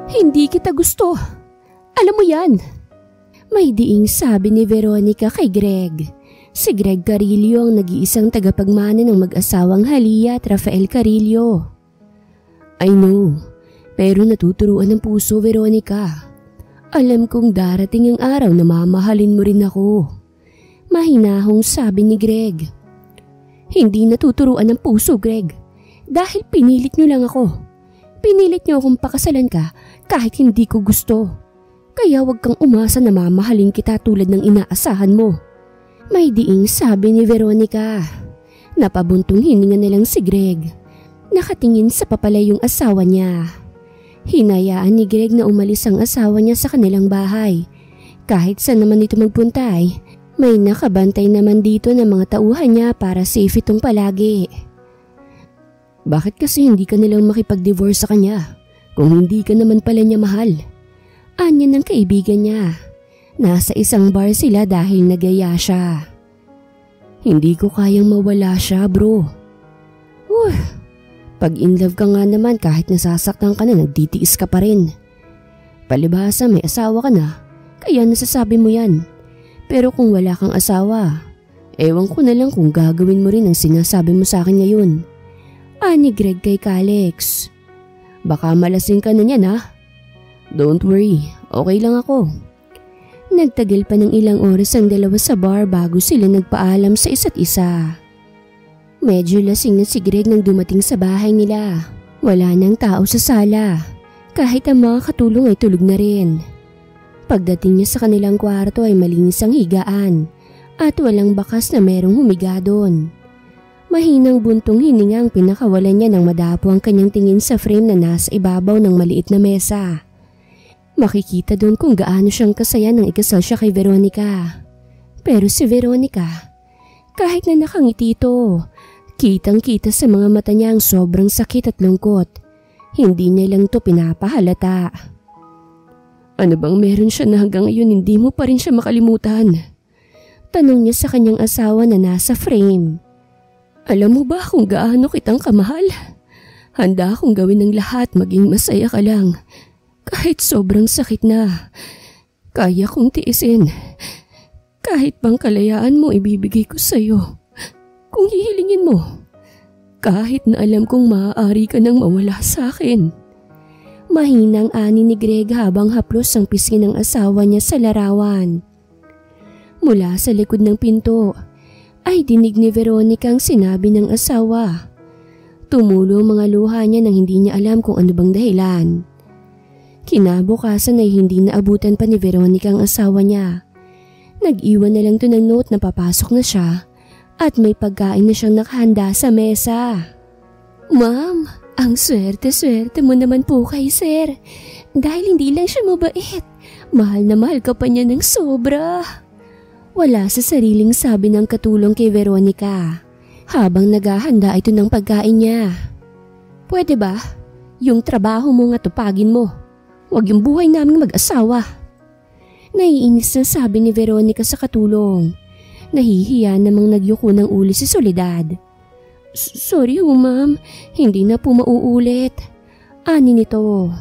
Hindi kita gusto. Alam mo yan. May diing sabi ni Veronica kay Greg. Si Greg Carillo ang nag-iisang tagapagmana ng mag-asawang Halia at Rafael Carillo. I know, pero natuturuan ng puso, Veronica. Alam kong darating ang araw na mamahalin mo rin ako. Mahinahong sabi ni Greg. Hindi natuturuan ng puso, Greg. Dahil pinilit niyo lang ako. Pinilit niyo akong pakasalan ka kahit hindi ko gusto. Kaya wag kang umasa na mamahalin kita tulad ng inaasahan mo. May diing sabi ni Veronica. Napabuntong hininga na lang si Greg. Nakatingin sa papalayong asawa niya. Hinayaan ni Greg na umalis ang asawa niya sa kanilang bahay. Kahit saan naman ito magpunta ay may nakabantay naman dito ng mga tauhan niya para safe itong palagi. Bakit kasi hindi ka nilang makipag-divorce sa kanya kung hindi ka naman pala niya mahal? Anya ng kaibigan niya. Nasa isang bar sila dahil nagaya siya. Hindi ko kayang mawala siya, bro. Pag in love ka nga naman kahit nasasaktan ka na nagtitiis ka pa rin. Palibhasa may asawa ka na, kaya nasasabi mo yan. Pero kung wala kang asawa, ewan ko na lang kung gagawin mo rin ang sinasabi mo sa akin ngayon. Ani Greg kay Kalex. Baka malasing ka na niyan ha? Don't worry, okay lang ako. Nagtagal pa ng ilang oras ang dalawa sa bar bago sila nagpaalam sa isa't isa. Medyo lasing na si Greg nang dumating sa bahay nila. Wala nang tao sa sala. Kahit ang mga katulong ay tulog na rin. Pagdating niya sa kanilang kwarto ay malinis ang higaan at walang bakas na merong humiga doon. Mahinang buntong hininga ang pinakawalan niya nang madapo ang kanyang tingin sa frame na nasa ibabaw ng maliit na mesa. Makikita doon kung gaano siyang kasaya nang ikasal siya kay Veronica. Pero si Veronica, kahit na nakangiti ito, kitang-kita sa mga mata niya ang sobrang sakit at lungkot. Hindi niya lang to pinapahalata. Ano bang meron siya na hanggang ngayon hindi mo pa rin siya makalimutan? Tanong niya sa kanyang asawa na nasa frame. Alam mo ba kung gaano kitang kamahal? Handa akong gawin ng lahat maging masaya ka lang. Kahit sobrang sakit na, kaya kong tiisin. Kahit bang kalayaan mo ibibigay ko sa'yo. Kung hihilingin mo, kahit na alam kong maaari ka nang mawala sa akin. Mahinang ani ni Greg habang haplos ang pisngi ng asawa niya sa larawan. Mula sa likod ng pinto, ay dinig ni Veronica ang sinabi ng asawa. Tumulo ang mga luha niya nang hindi niya alam kung ano bang dahilan. Kinabukasan ay hindi naabutan pa ni Veronica ang asawa niya. Nag-iwan na lang to ng note na papasok na siya at may pagkain na siyang nakahanda sa mesa. Ma'am, ang swerte-swerte mo naman po kay sir. Dahil hindi lang siya mabait, mahal na mahal ka pa niya ng sobra. Wala sa sariling sabi ng katulong kay Veronica habang naghahanda ito ng pagkain niya. Pwede ba? Yung trabaho mo nga tupagin mo. Huwag yung buhay naming mag-asawa. Naiinis na sabi ni Veronica sa katulong. Nahihiya namang nagyuko ng uli si Soledad. Sorry ho ma'am, hindi na po mauulit. Ani nito.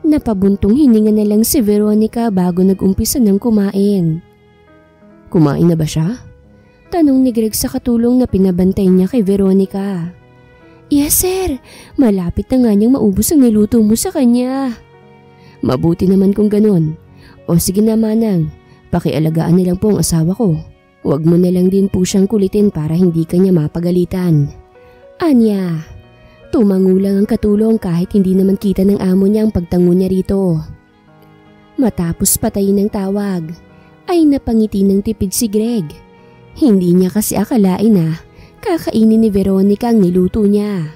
Napabuntong hininga na lang si Veronica bago nag-umpisa ng kumain. Kumain na ba siya? Tanong ni Greg sa katulong na pinabantay niya kay Veronica. Yes sir, malapit na nga niyang maubos ang niluto mo sa kanya. Mabuti naman kung ganun. O sige na manang, pakialagaan nilang po ang asawa ko. Huwag mo na lang din po siyang kulitin para hindi kanya mapagalitan. Anya, tumangulang ang katulong kahit hindi naman kita ng amo niya ang pagtango niya rito. Matapos patayin ng tawag, ay napangiti ng tipid si Greg. Hindi niya kasi akalain na kakainin ni Veronica ang niluto niya.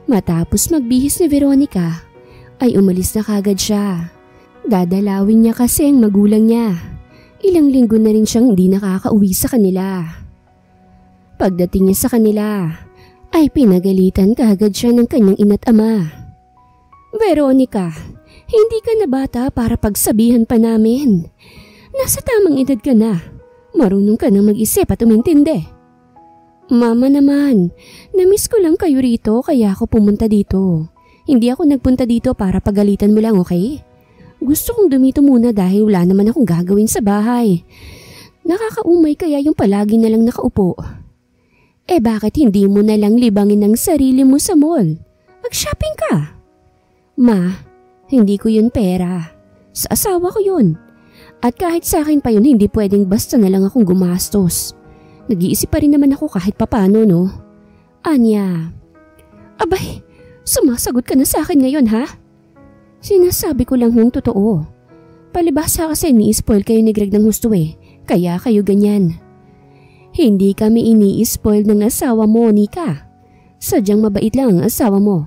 Matapos magbihis ni Veronica, ay umalis na kagad siya. Dadalawin niya kasi ang magulang niya. Ilang linggo na rin siyang hindi nakakauwi sa kanila. Pagdating niya sa kanila, ay pinagalitan kagad siya ng kanyang ina't ama. Veronica, hindi ka na bata para pagsabihan pa namin. Nasa tamang edad ka na. Marunong ka nang mag-isip at umintindi. Mama naman, namiss ko lang kayo rito kaya ako pumunta dito. Hindi ako nagpunta dito para pagalitan mo lang, okay? Gusto kong dumito muna dahil wala naman akong gagawin sa bahay. Nakakaumay kaya yung palagi na lang nakaupo. Bakit hindi mo na lang libangin ang sarili mo sa mall? Mag-shopping ka. Ma, hindi ko yun pera. Sa asawa ko yun. At kahit sa akin pa yun, hindi pwedeng basta na lang akong gumastos. Nag-iisip pa rin naman ako kahit papano, no? Anya. Abay, sumasagot ka na sa akin ngayon, ha? Sinasabi ko lang hong totoo. Palibhasa kasi ni-spoil kayo ni Greg ng husto kaya kayo ganyan. Hindi kami ini-spoil ng asawa mo, Nika. Sadyang mabait lang ang asawa mo.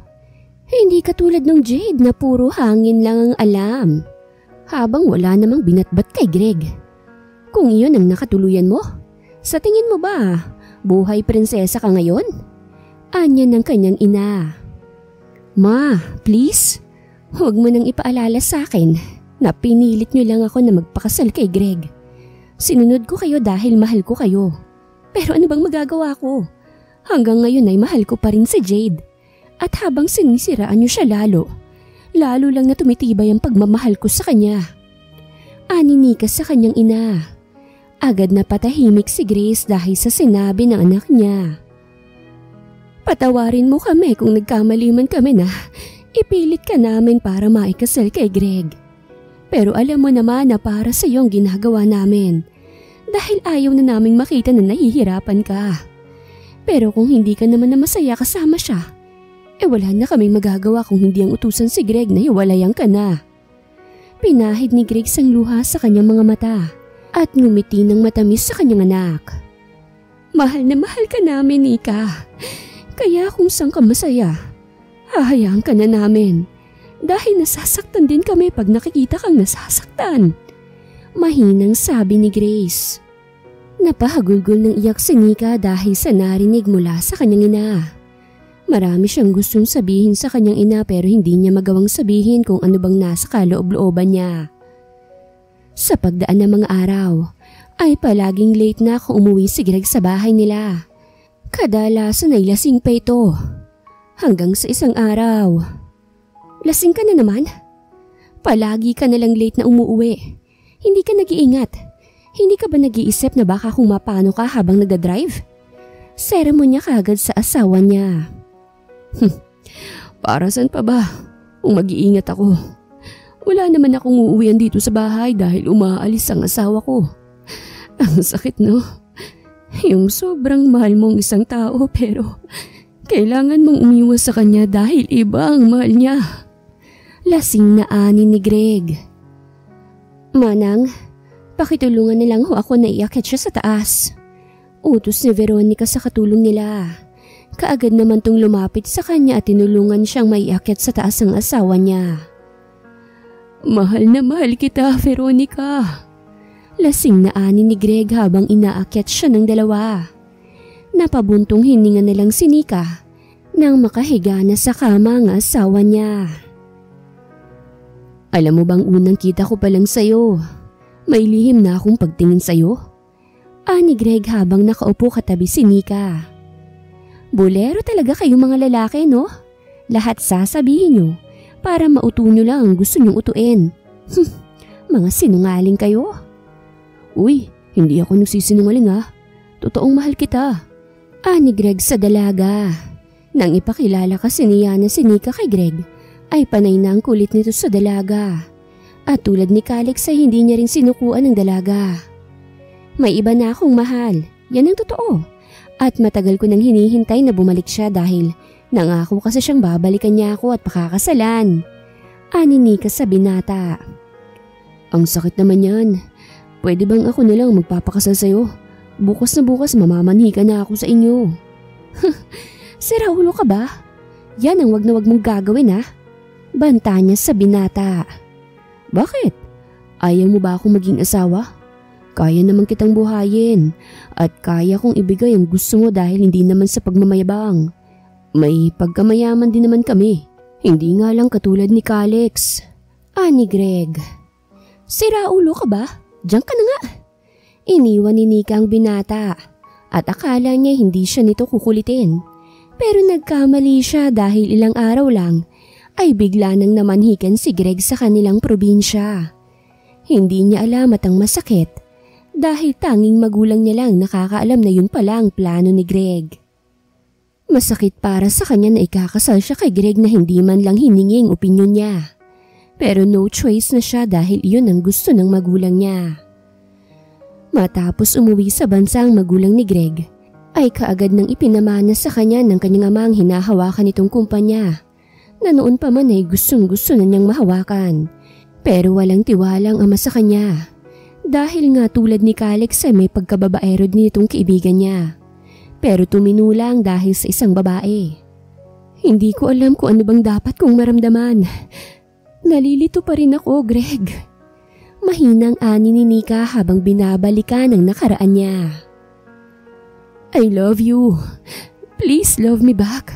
Hindi katulad ng Jade na puro hangin lang ang alam. Habang wala namang binatbat kay Greg. Kung iyon ang nakatuluyan mo, sa tingin mo ba, buhay prinsesa ka ngayon? Anya ng kanyang ina. Ma, please, huwag mo nang ipaalala sa akin na pinilit niyo lang ako na magpakasal kay Greg. Sinunod ko kayo dahil mahal ko kayo. Pero ano bang magagawa ko? Hanggang ngayon ay mahal ko pa rin si Jade. At habang sinisiraan niyo siya lalo lang na tumitibay ang pagmamahal ko sa kanya. Ani Nika sa kanyang ina. Agad na patahimik si Grace dahil sa sinabi ng anak niya. Patawarin mo kami kung nagkamali man kami na ipilit ka namin para maikasal kay Greg. Pero alam mo naman na para sa iyong ginagawa namin dahil ayaw na naming makita na nahihirapan ka. Pero kung hindi ka naman na masaya kasama siya, wala na kaming magagawa kung hindi ang utusan si Greg na hiwalayan ka na. Pinahid ni Greg sang luha sa kanyang mga mata at ngumiti ng matamis sa kanyang anak. Mahal na mahal ka namin, Nika. Kaya kung saan ka masaya, hahayaan ka na namin. Dahil nasasaktan din kami pag nakikita kang nasasaktan. Mahinang sabi ni Grace. Napahagulgol ng iyak si Nika dahil sa narinig mula sa kanyang ina. Marami siyang gustong sabihin sa kanyang ina pero hindi niya magawang sabihin kung ano bang nasa kaloob-looban niya. Sa pagdaan ng mga araw, ay palaging late na kung umuwi si Greg sa bahay nila. Kadalasan ay lasing pa ito. Hanggang sa isang araw. Lasing ka na naman? Palagi ka nalang late na umuwi. Hindi ka nag-iingat. Hindi ka ba nag-iisip na baka kung mapano ka habang nagdadrive? Sermon niya kagad sa asawa niya. Para saan pa ba? Kung mag-iingat ako. Wala naman akong uuwian dito sa bahay dahil umaalis ang asawa ko. Ang sakit, no? Yung sobrang mahal mong isang tao pero kailangan mong umiwas sa kanya dahil iba ang mahal niya. Lasing na ani ni Greg. Manang, pakitulungan na lang ho ako na iakyat siya sa taas. Utos ni Veronica sa katulong nila. Kaagad naman tong lumapit sa kanya at tinulungan siyang maiakyat sa taas ang asawa niya. Mahal na mahal kita, Veronica. Lasing na ani ni Greg habang inaakyat siya ng dalawa. Napabuntong hininga na lang si Nika nang makahiga na sa kama ang asawa niya. Alam mo bang unang kita ko pa lang sa'yo? May lihim na akong pagtingin sa'yo. Ani Greg habang nakaupo katabi si Nika. Bolero talaga kayong mga lalaki, no? Lahat sasabihin nyo para mauto nyo lang ang gusto nyong utuin. Mga sinungaling kayo. Uy, hindi ako nagsisinungaling ha. Totoong mahal kita. Ani Greg sa dalaga. Nang ipakilala kasi niya na si Nika kay Greg, ay panay na ang kulit nito sa dalaga. At tulad ni Calix ay hindi niya rin sinukuan ng dalaga. May iba na akong mahal, yan ang totoo. At matagal ko nang hinihintay na bumalik siya dahil nangako kasi siyang babalikan niya ako at pakakasalan. Ani Nika sa binata. Ang sakit naman yan. Pwede bang ako na lang magpapakasal sa'yo? Bukas na bukas mamamanhi ka na ako sa inyo. Sira ulo ka ba? Yan ang wag na wag mong gagawin ha. Banta niya sa binata. Bakit? Ayaw mo ba akong maging asawa? Kaya naman kitang buhayin at kaya kong ibigay ang gusto mo dahil hindi naman sa pagmamayabang. May pagkamayaman din naman kami. Hindi nga lang katulad ni Calix. Ani Greg. Sira ulo ka ba? Diyan ka na nga. Iniwan ni Nika ang binata at akala niya hindi siya nito kukulitin. Pero nagkamali siya dahil ilang araw lang ay bigla nang namanhikan si Greg sa kanilang probinsya. Hindi niya alam at ang masakit dahil tanging magulang niya lang nakakaalam na yun pala ang plano ni Greg. Masakit para sa kanya na ikakasal siya kay Greg na hindi man lang hiningi ang opinyon niya. Pero no choice na siya dahil iyon ang gusto ng magulang niya. Matapos umuwi sa bansa ang magulang ni Greg, ay kaagad nang ipinamana sa kanya ng kanyang amang hinahawakan nitong kumpanya na noon pa man ay gustong-gusto na niyang mahawakan. Pero walang tiwala ang ama sa kanya dahil nga tulad ni Calix ay may pagkababaero din itong kaibigan niya. Pero tuminulang dahil sa isang babae. Hindi ko alam kung ano bang dapat kong maramdaman. Nalilito pa rin ako, Greg. Mahinang ani ni Nika habang binabalikan ang nakaraan niya. I love you. Please love me back.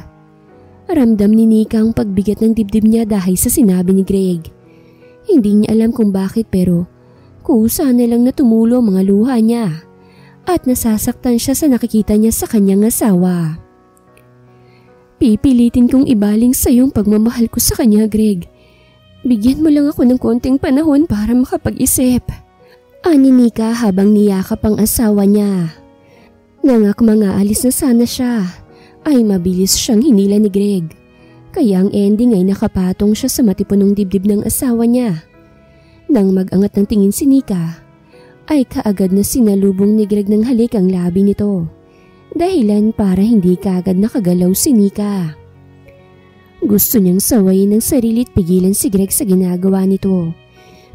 Ramdam ni Nika ang pagbigat ng dibdib niya dahil sa sinabi ni Greg. Hindi niya alam kung bakit pero kusa na lang na tumulo ang mga luha niya at nasasaktan siya sa nakikita niya sa kanyang asawa. Pipilitin kong ibaling sa iyong pagmamahal ko sa kanya, Greg. Bigyan mo lang ako ng konting panahon para makapag-isip. Ani Nika habang niyakap ang asawa niya. Nangak mga alis na sana siya, ay mabilis siyang hinila ni Greg. Kaya ang ending ay nakapatong siya sa matipunong dibdib ng asawa niya. Nang mag-angat ng tingin si Nika, ay kaagad na sinalubong ni Greg ng halik ang labi nito. Dahilan para hindi kaagad nakagalaw si Nika. Gusto niyang sawayin ng sarili at pigilan si Greg sa ginagawa nito.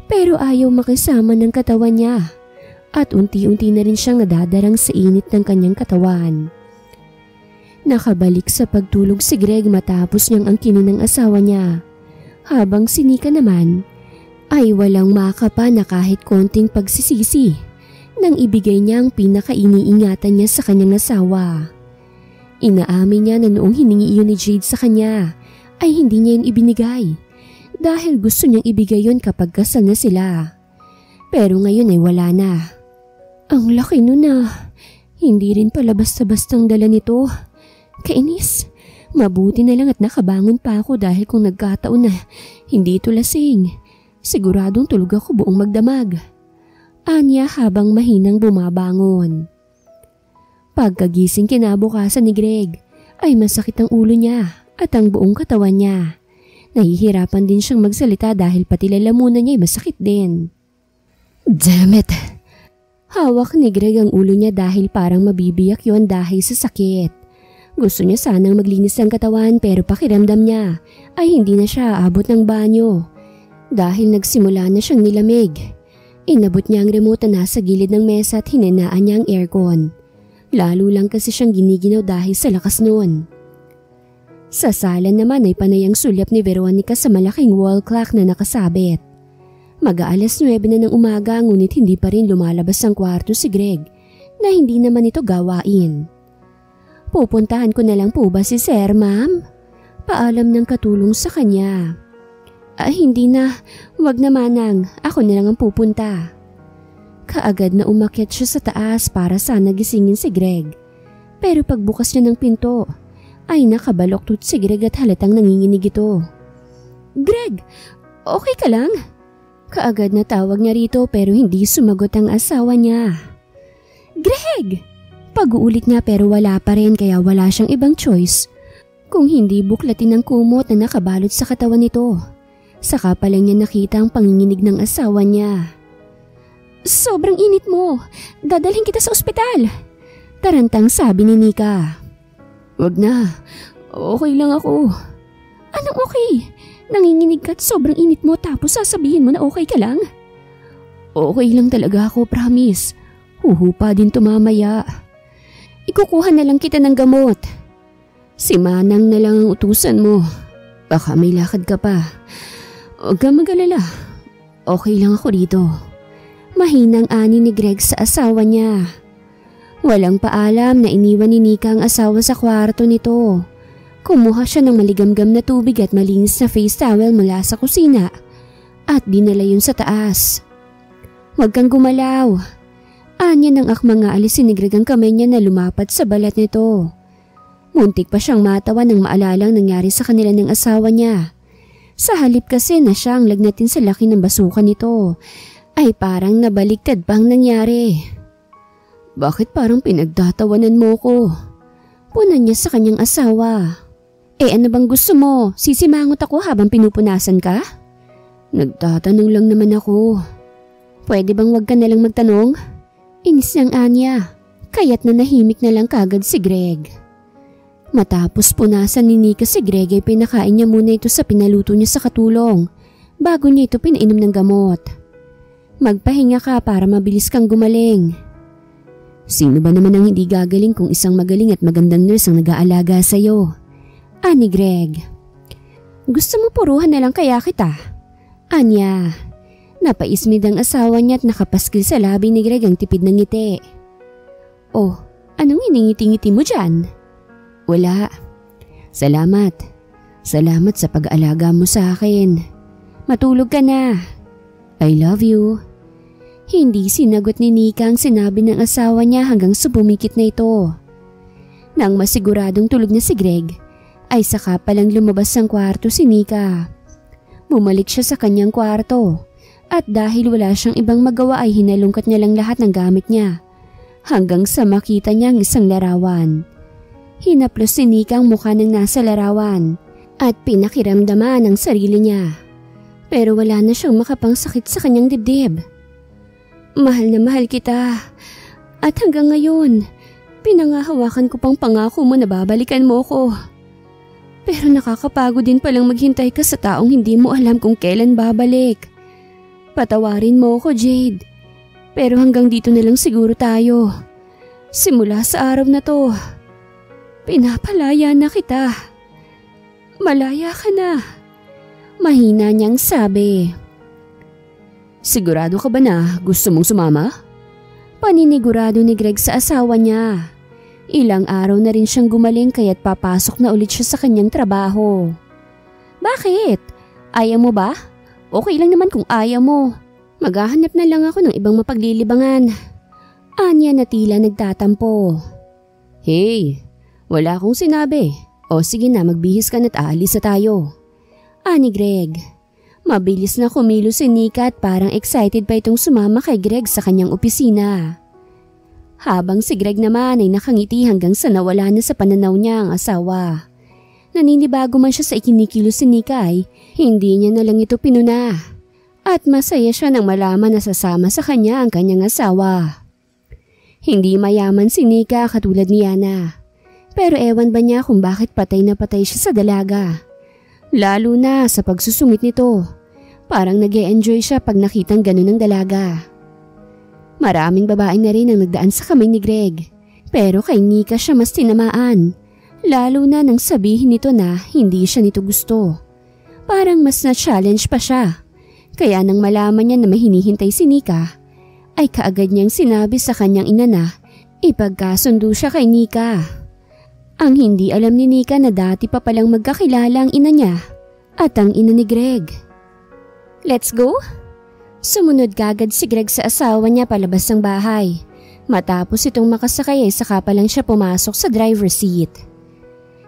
Pero ayaw makisama ng katawan niya. At unti-unti na rin siyang nadadarang sa init ng kanyang katawan. Nakabalik sa pagtulog si Greg matapos niyang angkinin ng asawa niya. Habang si Nika naman ay walang makapa na kahit konting pagsisisi nang ibigay niya ang pinakainiingatan niya sa kanyang asawa. Inaamin niya na noong hiningi iyon ni Jade sa kanya ay hindi niya yun ibinigay dahil gusto niyang ibigay yun kapag kasal na sila. Pero ngayon ay wala na. Ang laki nun na. Hindi rin pala basta-bastang dala nito. Kainis. Mabuti na lang at nakabangon pa ako dahil kung nagkataon na hindi ito lasing, siguradong tulog ako buong magdamag. Anya habang mahinang bumabangon. Pagkagising kinabukasan ni Greg ay masakit ang ulo niya at ang buong katawan niya. Nahihirapan din siyang magsalita dahil pati lalamunan niya ay masakit din. Damn it! Hawak ni Greg ang ulo niya dahil parang mabibiyak yon dahil sa sakit. Gusto niya sanang maglinis ng katawan pero pakiramdam niya ay hindi na siya aabot ng banyo dahil nagsimula na siyang nilamig. Inabot niya ang remote na nasa gilid ng mesa at hinanaan niya ang aircon. Lalo lang kasi siyang giniginaw dahil sa lakas noon. Sa sala naman ay panay ang sulyap ni Veronica sa malaking wall clock na nakasabit. Mag-aalas 9 na ng umaga ngunit hindi pa rin lumalabas ang kwarto si Greg na hindi naman ito gawain. Pupuntahan ko na lang po ba si Sir, ma'am? Paalam ng katulong sa kanya. Hindi na, wag na manang, ako na lang ang pupunta. Kaagad na umakyat siya sa taas para sana gisingin si Greg. Pero pagbukas niya ng pinto, ay nakabaloktot si Greg at halatang nanginginig ito. Greg, okay ka lang? Kaagad na tawag niya rito pero hindi sumagot ang asawa niya. Greg! Pag-uulit niya pero wala pa rin kaya wala siyang ibang choice kung hindi buklatin ang kumot na nakabalot sa katawan nito. Saka pa lang niya nakita ang panginginig ng asawa niya. Sobrang init mo. Dadalhin kita sa ospital. Tarantang sabi ni Nika. Wag na. Okay lang ako. Anong okay? Nanginginig ka at sobrang init mo tapos sasabihin mo na okay ka lang? Okay lang talaga ako, promise. Huhupa din to mamaya. Ikukuha na lang kita ng gamot. Si Manang na lang ang utusan mo. Baka may lakad ka pa. Huwag kang mag-alala. Okay lang ako dito. Mahinang ani ni Greg sa asawa niya. Walang paalam na iniwan ni Nika ang asawa sa kwarto nito. Kumuha siya ng maligamgam na tubig at malinis na face towel mula sa kusina at dinala yun sa taas. Huwag kang gumalaw. Anya ng akmang aalisin ni Greg ang kamay niya na lumapat sa balat nito. Muntik pa siyang matawa nang maalala ang nangyari sa kanila ng asawa niya. Sa halip kasi na siya ang lagnatin sa laki ng basukan nito, ay parang nabaliktad pang nangyari. Bakit parang pinagtatawanan mo ko? Punan niya sa kanyang asawa. Ano bang gusto mo? Sisimangot ako habang pinupunasan ka? Nagtatanong lang naman ako. Pwede bang wag ka nalang magtanong? Inis niyang Anya, kaya't nanahimik na lang kagad si Greg. Matapos punasan ni Nika si Greg ay pinakain niya muna ito sa pinaluto niya sa katulong bago niya ito pinainom ng gamot. Magpahinga ka para mabilis kang gumaling. Sino ba naman ang hindi gagaling kung isang magaling at magandang nurse ang nag-aalaga sa'yo? Ani Greg. Gusto mo puruhan na lang kaya kita? Anya. Napaismid ang asawa niya at nakapaskil sa labi ni Greg ang tipid ng ngiti. Oh, anong iningiti-ngiti mo dyan? Wala. Salamat. Salamat sa pag-aalaga mo sa akin. Matulog ka na. I love you. Hindi sinagot ni Nika ang sinabi ng asawa niya hanggang sa bumikit na ito. Nang masiguradong tulog na si Greg, ay saka palang lumabas ang kwarto si Nika. Bumalik siya sa kanyang kwarto at dahil wala siyang ibang magawa ay hinalungkat niya lang lahat ng gamit niya hanggang sa makita niya ang isang larawan. Hinaplos si Nika ang mukha ng nasa larawan at pinakiramdaman ang sarili niya. Pero wala na siyang makapangsakit sa kanyang dibdib. Mahal na mahal kita at hanggang ngayon, pinangahawakan ko pang pangako mo na babalikan mo ko. Pero nakakapagod din palang maghintay ka sa taong hindi mo alam kung kailan babalik. Patawarin mo ko, Jade. Pero hanggang dito na lang siguro tayo. Simula sa araw na to, pinapalaya na kita. Malaya ka na. Mahina niyang sabi. Sigurado ka ba na gusto mong sumama? Paninigurado ni Greg sa asawa niya. Ilang araw na rin siyang gumaling kaya't papasok na ulit siya sa kanyang trabaho. Bakit? Ayaw mo ba? Okay lang naman kung ayaw mo. Maghahanap na lang ako ng ibang mapaglilibangan. Anya na tila nagtatampo. Hey, wala akong sinabi. O sige na, magbihis ka na't aalis na tayo. Ani Greg. Mabilis na kumilos si Nika at parang excited pa itong sumama kay Greg sa kanyang opisina. Habang si Greg naman ay nakangiti hanggang sa nawala na sa pananaw niya ang asawa. Naninibago man siya sa ikinikilos si Nika ay hindi niya na lang ito pinuna. At masaya siya nang malaman na sasama sa kanya ang kanyang asawa. Hindi mayaman si Nika katulad ni Yana. Pero ewan ba niya kung bakit patay na patay siya sa dalaga. Lalo na sa pagsusungit nito. Parang nag-e-enjoy siya pag nakitang ganun ng dalaga. Maraming babae na rin ang nagdaan sa kamay ni Greg. Pero kay Nika siya mas tinamaan. Lalo na nang sabihin nito na hindi siya nito gusto. Parang mas na-challenge pa siya. Kaya nang malaman niya na may hinihintay si Nika, ay kaagad niyang sinabi sa kanyang ina na ipagkasundo siya kay Nika. Ang hindi alam ni Nika na dati pa palang magkakilala ang ina niya at ang ina ni Greg. Let's go? Sumunod kagad si Greg sa asawa niya palabas ng bahay. Matapos itong makasakay ay saka pa lang siya pumasok sa driver's seat.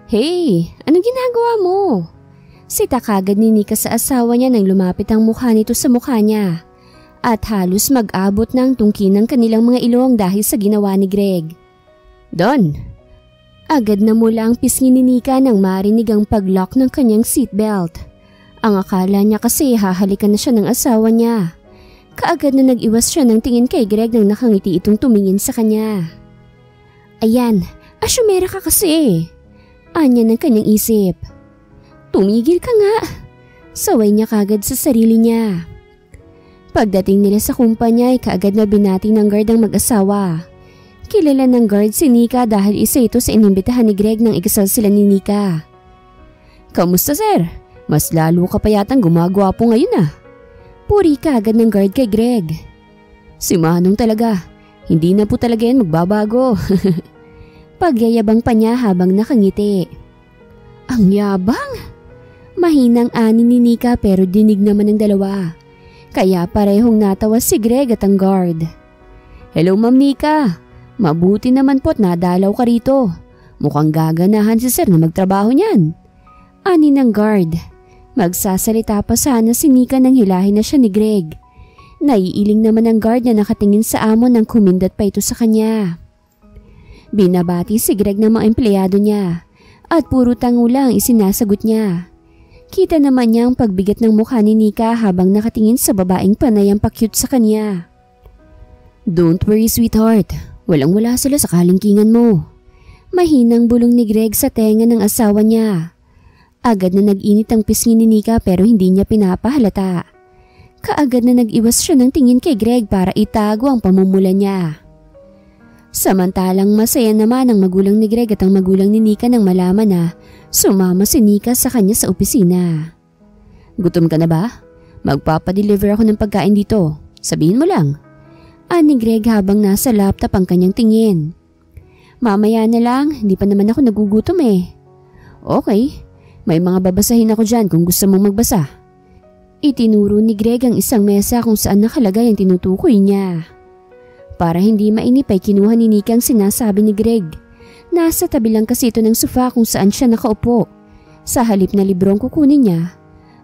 Hey, anong ginagawa mo? Sita kagad ni Nika sa asawa niya nang lumapit ang mukha nito sa mukha niya. At halos mag-abot ng tungkin ng kanilang mga ilong dahil sa ginawa ni Greg. Don! Agad na mula ang pisngi ni Nika nang marinig ang pag-lock ng kanyang seatbelt. Ang akala niya kasi hahalikan na siya ng asawa niya. Kaagad na nag-iwas siya ng tingin kay Greg nang nakangiti itong tumingin sa kanya. Ayan, asyumera ka kasi. Anya ng kanyang isip. Tumigil ka nga. Saway niya kagad sa sarili niya. Pagdating nila sa kumpanya ay kaagad na binati ng guard ang mag-asawa. Kilala ng guard si Nika dahil isa ito sa inimbitahan ni Greg nang ikasal sila ni Nika. Kamusta sir? Mas lalo ka pa yatang gumagawa po ngayon ah. Puri kaagad ng guard kay Greg. Si Manong talaga. Hindi na po talaga yan magbabago. Pagyayabang pa niya habang nakangiti. Ang yabang! Mahinang ani ni Nika pero dinig naman ng dalawa. Kaya parehong natawa si Greg at ang guard. Hello Ma'am Nika. Mabuti naman po't nadalaw ka rito. Mukhang gaganahan si sir na magtrabaho niyan. Ani ng guard. Magsasalita pa sana si Nika nang hilahin na siya ni Greg. Naiiling naman ang guard na nakatingin sa amo nang kumindat pa ito sa kanya. Binabati si Greg ng mga empleyado niya at puro tango lang isinasagot niya. Kita naman niya ang pagbigat ng mukha ni Nika habang nakatingin sa babaeng panay ang pa-cute sa kanya. "Don't worry sweetheart, walang-wala sila sa kalingkingan mo." Mahinang bulong ni Greg sa tenga ng asawa niya. Agad na nag-init ang pisngi ni Nika pero hindi niya pinapahalata. Kaagad na nag-iwas siya ng tingin kay Greg para itago ang pamumula niya. Samantalang masaya naman ang magulang ni Greg at ang magulang ni Nika nang malaman na sumama si Nika sa kanya sa opisina. "Gutom ka na ba? Magpapadeliver ako ng pagkain dito. Sabihin mo lang." Ani Greg habang nasa laptop ang kanyang tingin. "Mamaya na lang, hindi pa naman ako nagugutom eh." "Okay, may mga babasahin ako dyan kung gusto mong magbasa." Itinuro ni Greg ang isang mesa kung saan nakalagay ang tinutukoy niya. Para hindi mainip ay kinuha ni Nika ang sinasabi ni Greg. Nasa tabi lang kasi ito ng sofa kung saan siya nakaupo. Sa halip na librong kukunin niya,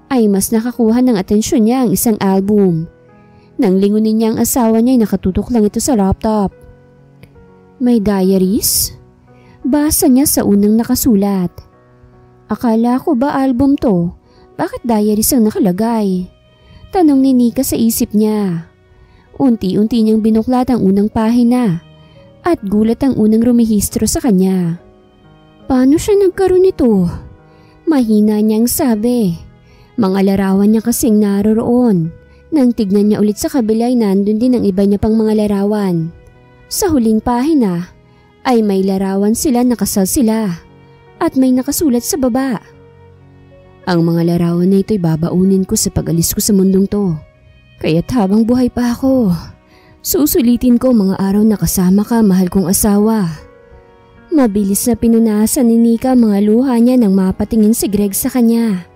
ay mas nakakuha ng atensyon niya ang isang album. Nang lingunin niya ang asawa niya ay nakatutok lang ito sa laptop. "May diaries?" Basa niya sa unang nakasulat. "Akala ko ba album to? Bakit diaries ang nakalagay?" Tanong ni Nika sa isip niya. Unti-unti niyang binuklat ang unang pahina at gulat ang unang rumihistro sa kanya. Paano siya nagkaroon nito? Mahina niyang sabi. Mga larawan niya kasing naroroon. Nang tignan niya ulit sa kabila ay nandun din ang iba niya pang mga larawan. Sa huling pahina ay may larawan sila nakasal sila at may nakasulat sa baba. "Ang mga larawan na ito'y babaunin ko sa pag-alis ko sa mundong to. Kaya't habang buhay pa ako, susulitin ko mga araw na kasama ka, mahal kong asawa." Mabilis na pinunasan ni Nika mga luha niya nang mapatingin si Greg sa kanya.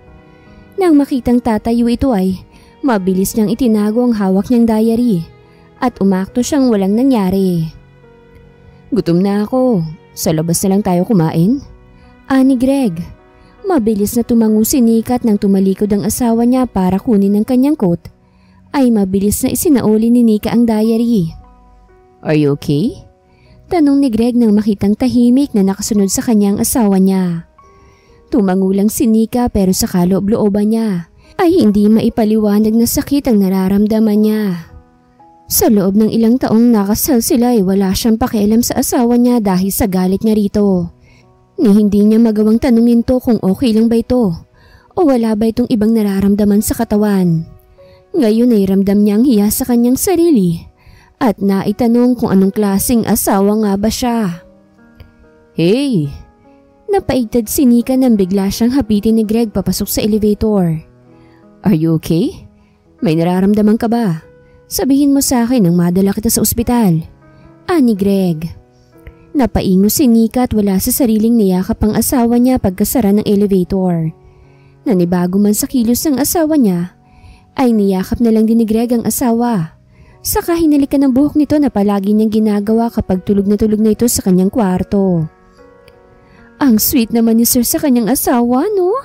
Nang makitang tatayo ito ay mabilis niyang itinago ang hawak niyang diary at umakto siyang walang nangyari. "Gutom na ako. Sa labas na lang tayo kumain?" Ani Greg. Mabilis na tumango si Nika at nang tumalikod ang asawa niya para kunin ang kanyang coat, ay mabilis na isinauli ni Nika ang diary. "Are you okay?" Tanong ni Greg nang makitang tahimik na nakasunod sa kanyang asawa niya. Tumango lang si Nika pero sa kaloob-looban niya ay hindi maipaliwanag na sakit ang nararamdaman niya. Sa loob ng ilang taong nakasal sila ay wala siyang pakialam sa asawa niya dahil sa galit niya rito. Ni hindi niya magawang tanungin to kung okay lang ba ito o wala ba itong ibang nararamdaman sa katawan. Ngayon ay ramdam niyang hiya sa kanyang sarili at naitanong kung anong klaseng asawa nga ba siya. "Hey!" Napaigtad si Nika nang bigla siyang hapitin ni Greg papasok sa elevator. "Are you okay? May nararamdaman ka ba? Sabihin mo sa akin nang madala kita sa ospital." Ani Greg. Napaingo si Nika at wala sa sariling niyakap ang asawa niya pagkasara ng elevator. Nanibago man sa kilos ng asawa niya, ay niyakap na lang din ni Greg ang asawa. Saka hinalikan ng buhok nito na palagi niyang ginagawa kapag tulog na ito sa kanyang kwarto. "Ang sweet naman ni Sir sa kanyang asawa, no?"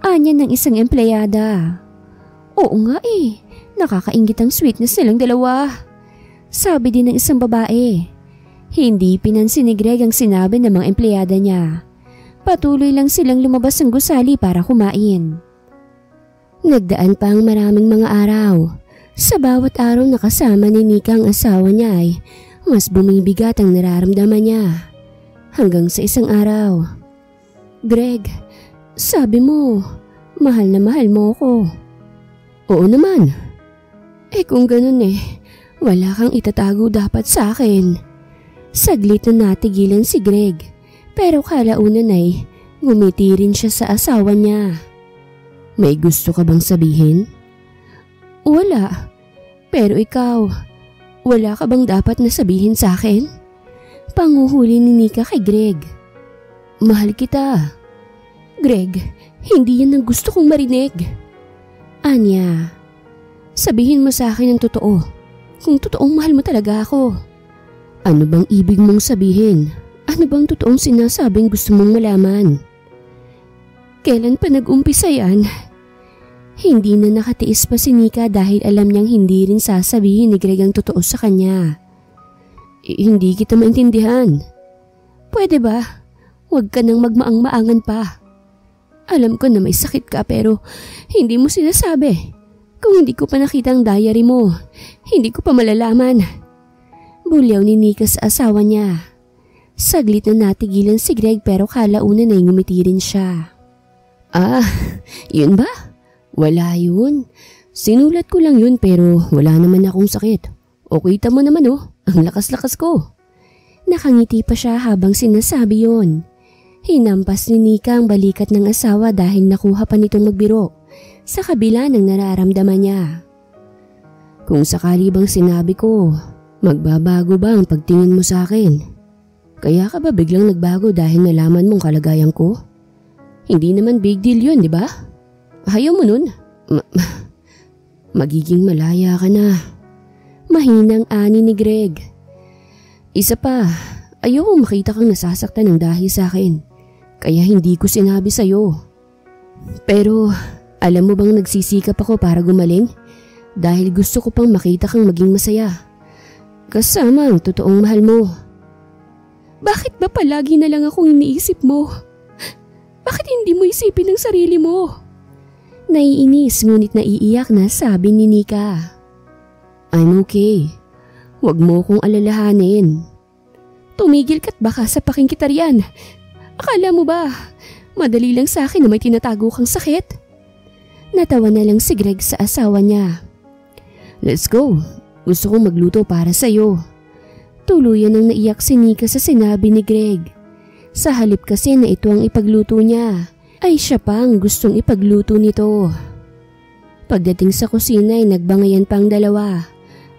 Anya ng isang empleyada. "Oo nga eh, nakakaingit ang sweetness nilang dalawa." Sabi din ng isang babae. Hindi pinansin ni Greg ang sinabi ng mga empleyada niya. Patuloy lang silang lumabas ng gusali para kumain. Nagdaan pa ang maraming mga araw. Sa bawat araw na kasama ni Nika ang asawa niya ay mas bumibigat ang nararamdaman niya. Hanggang sa isang araw, "Greg, sabi mo, mahal na mahal mo ako." "Oo naman." "Eh kung ganun wala kang itatago dapat sa akin." Saglit na natigilan si Greg, pero kalaunan ay ngumiti rin siya sa asawa niya. "May gusto ka bang sabihin?" "Wala. Pero ikaw, wala ka bang dapat na sabihin sa akin?" Panguhuli ni Nika kay Greg. "Mahal kita." "Greg, hindi yan ang gusto kong marinig." "Anya, sabihin mo sa akin ang totoo. Kung totoong mahal mo talaga ako." "Ano bang ibig mong sabihin? Ano bang totoong sinasabing gusto mong malaman?" "Kailan pa nag-umpisa yan?" Hindi na nakatiis pa si Nika dahil alam niyang hindi rin sasabihin ni Greg ang totoo sa kanya. Hindi kita maintindihan. Pwede ba? Huwag ka nang magmaang-maangan pa. Alam ko na may sakit ka pero hindi mo sinasabi. Kung hindi ko pa nakita ang diary mo, hindi ko pa malalaman. Bulyaw ni Nika sa asawa niya. Saglit na natigilan si Greg pero kalaunan ay ngumiti rin siya. Yun ba? Wala yun. Sinulat ko lang yun pero wala naman akong sakit. O kita mo naman ang lakas-lakas ko. Nakangiti pa siya habang sinasabi yun. Hinampas ni Nika ang balikat ng asawa dahil nakuha pa nitong magbiro sa kabila ng nararamdaman niya. Kung sakali bang sinabi ko, magbabago ba ang pagtingin mo sa akin? Kaya ka ba biglang nagbago dahil nalaman mong kalagayan ko? Hindi naman big deal yun, di ba? Ayaw mo nun? Magiging malaya ka na. Mahinang ani ni Greg. Isa pa, ayoko makita kang nasasaktan ng dahil sa akin. Kaya hindi ko sinabi sa'yo. Pero alam mo bang nagsisikap ako para gumaling? Dahil gusto ko pang makita kang maging masaya. Kasama ang totoong mahal mo. Bakit ba palagi na lang akong iniisip mo? Bakit hindi mo isipin ang sarili mo? Naiinis ngunit naiiyak na sabi ni Nika. I'm okay. Huwag mo kong alalahanin. Tumigil ka't baka sapakin kita riyan. Akala mo ba, madali lang sa akin na may tinatago kang sakit? Natawa na lang si Greg sa asawa niya. Let's go. Gusto kong magluto para sa'yo. Tuluyan ang naiyak si Nika sa sinabi ni Greg. Sa halip kasi na ito ang ipagluto niya, ay siya pa ang gustong ipagluto nito. Pagdating sa kusina ay nagbangayan pa ang dalawa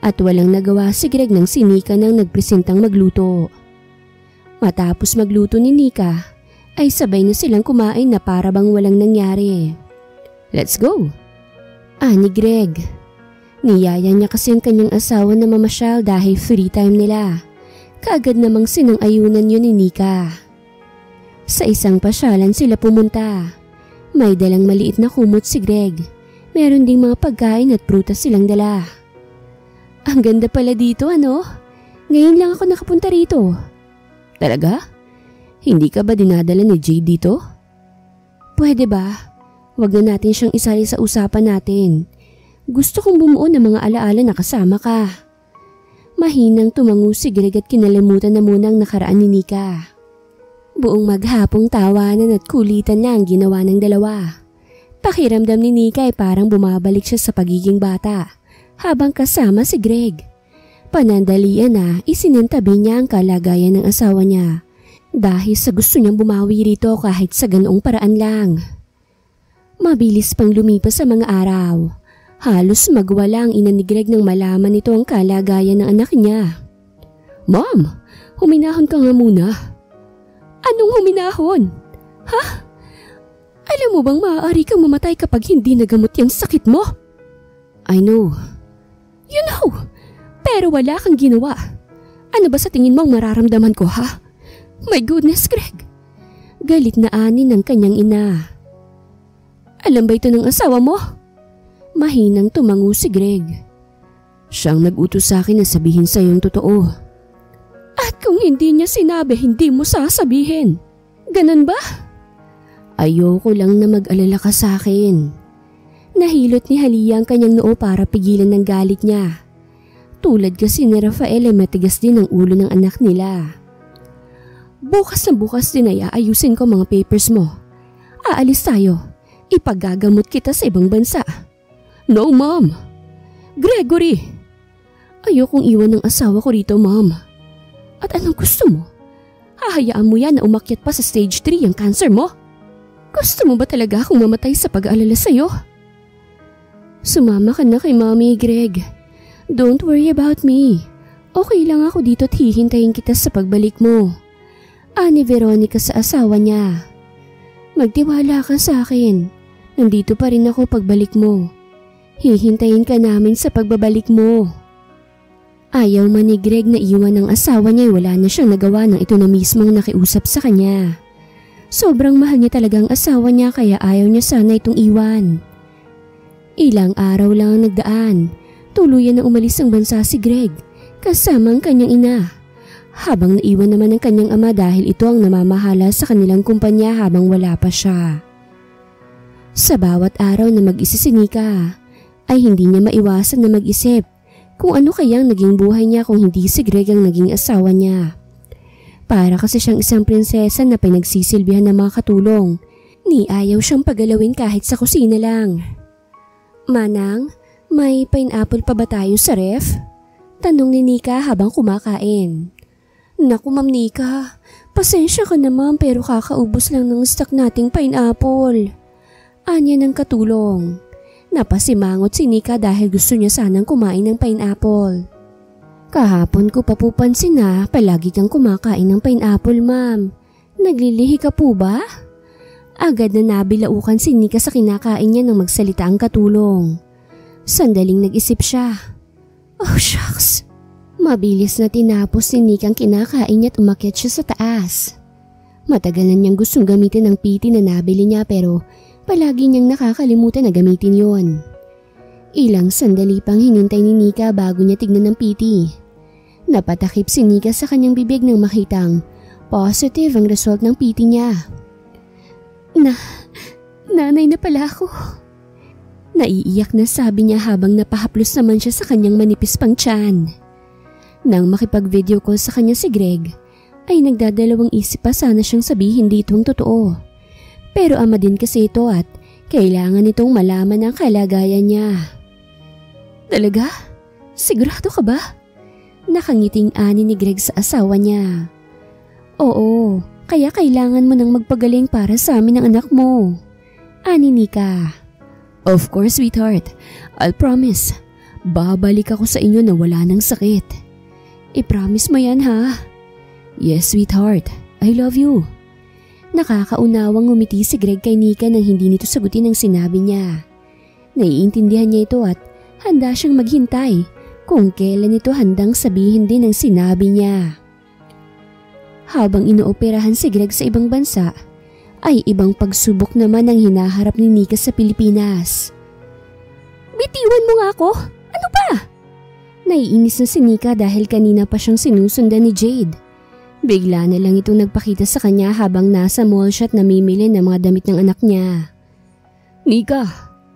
at walang nagawa si Greg nang si Nika nang nagpresentang magluto. Matapos magluto ni Nika ay sabay na silang kumain na para bang walang nangyari. Let's go! Ni Greg. Niyaya niya kasi ang kanyang asawa na mamasyal dahil free time nila. Kaagad namang sinang-ayunan yun ni Nika. Sa isang pasyalan sila pumunta. May dalang maliit na kumot si Greg. Meron ding mga pagkain at prutas silang dala. Ang ganda pala dito, ano? Ngayon lang ako nakapunta rito. Talaga? Hindi ka ba dinadala ni Jade dito? Pwede ba? Huwag na natin siyang isali sa usapan natin. Gusto kong bumuo ng mga alaala na kasama ka. Mahinang tumango si Greg at kinalimutan na muna ang nakaraan ni Nika. Buong maghapong tawanan at kulitan na ang ginawa ng dalawa. Pakiramdam ni Nika ay parang bumabalik siya sa pagiging bata habang kasama si Greg. Panandalian na isinintabi niya ang kalagayan ng asawa niya dahil sa gusto niyang bumawi rito kahit sa ganoong paraan lang. Mabilis pang lumipas sa mga araw. Halos magwala ang ina ni Greg nang malaman nito ang kalagayan ng anak niya. Mom, huminahon ka nga muna. Anong huminahon? Ha? Alam mo bang maaari kang mamatay kapag hindi nagamot yung sakit mo? I know. You know, pero wala kang ginawa. Ano ba sa tingin mo ang mararamdaman ko, ha? My goodness, Greg. Galit na ani ng kanyang ina. Alam ba ito ng asawa mo? Mahinang tumango si Greg. Siyang nag-utos sa akin na sabihin sa iyong totoo. At kung hindi niya sinabi, hindi mo sasabihin. Ganun ba? Ayoko lang na mag-alala ka sa akin. Nahilot ni Halia ang kanyang noo para pigilan ng galit niya. Tulad kasi ni Rafael ay matigas din ang ulo ng anak nila. Bukas na bukas din ay aayusin ko mga papers mo. Aalis tayo. Ipagagamot kita sa ibang bansa. No, Mom. Gregory. Ayokong iwan ng asawa ko rito, Mom. At anong gusto mo? Hahayaan mo yan na umakyat pa sa stage 3 ang cancer mo? Gusto mo ba talaga akong mamatay sa pag-aalala sa'yo? Sumama ka na kay Mommy, Greg. Don't worry about me. Okay lang ako dito at hihintayin kita sa pagbalik mo. Ani Veronica sa asawa niya. Magtiwala ka sa akin. Nandito pa rin ako pagbalik mo. Hihintayin ka namin sa pagbabalik mo. Ayaw man ni Greg na iwan ng asawa niya ay wala na siyang nagawa nang ito na mismong nakiusap sa kanya. Sobrang mahal niya talaga ang asawa niya kaya ayaw niya sana itong iwan. Ilang araw lang ang nagdaan. Tuluyan na umalis ang bansa si Greg kasama ang kanyang ina. Habang naiwan naman ang kanyang ama dahil ito ang namamahala sa kanilang kumpanya habang wala pa siya. Sa bawat araw na mag-isa si Nika ay hindi niya maiwasan na mag-isip kung ano kayang naging buhay niya kung hindi si Greg ang naging asawa niya. Para kasi siyang isang prinsesa na pinagsisilbihan ng mga katulong, ni ayaw siyang pagalawin kahit sa kusina lang. Manang, may pineapple pa ba tayo sa ref? Tanong ni Nika habang kumakain. Naku Ma'am Nika, pasensya ka naman pero kakaubos lang ng stock nating pineapple. Anya ng katulong. Napasimangot si Nika dahil gusto niya sanang kumain ng pineapple. Kahapon ko pa pupansin na palagi kang kumakain ng pineapple ma'am. Naglilihi ka po ba? Agad na nabilaukan si Nika sa kinakain niya nang magsalita ang katulong. Sandaling nag-isip siya. Oh shucks. Mabilis na tinapos ni Nika ang kinakain niya at umakyat siya sa taas. Matagal na niyang gustong gamitin ang piti na nabili niya pero palagi niyang nakakalimutan na gamitin yon. Ilang sandali pang hinintay ni Nika bago niya tignan ang piti. Napatakip si Nika sa kanyang bibig nang makitang positive ang result ng piti niya. Nanay na pala ako. Naiiyak na sabi niya habang napahaplos naman siya sa kanyang manipis pang tiyan. Nang makipag-video call sa kanya si Greg, ay nagdadalawang isip pa sana siyang sabihin dito ang totoo. Pero ama din kasi ito at kailangan nitong malaman ang kalagayan niya. Talaga? Sigurado ka ba? Nakangiting ani ni Greg sa asawa niya. Oo, kaya kailangan mo nang magpagaling para sa amin ang anak mo. Ani Nika. Of course sweetheart, I'll promise. Babalik ako sa inyo na wala ng sakit. I-promise mo yan ha? Yes sweetheart, I love you. Nakakaunawang ngumiti si Greg kay Nika nang hindi nito sagutin ang sinabi niya. Naiintindihan niya ito at handa siyang maghintay kung kailan ito handang sabihin din ang sinabi niya. Habang inooperahan si Greg sa ibang bansa, ay ibang pagsubok naman ang hinaharap ni Nika sa Pilipinas. Bitiwan mo nga ako? Ano ba? Naiinis na si Nika dahil kanina pa siyang sinusundan ni Jade. Bigla na lang itong nagpakita sa kanya habang nasa mall siya at namimili ng mga damit ng anak niya. Nika,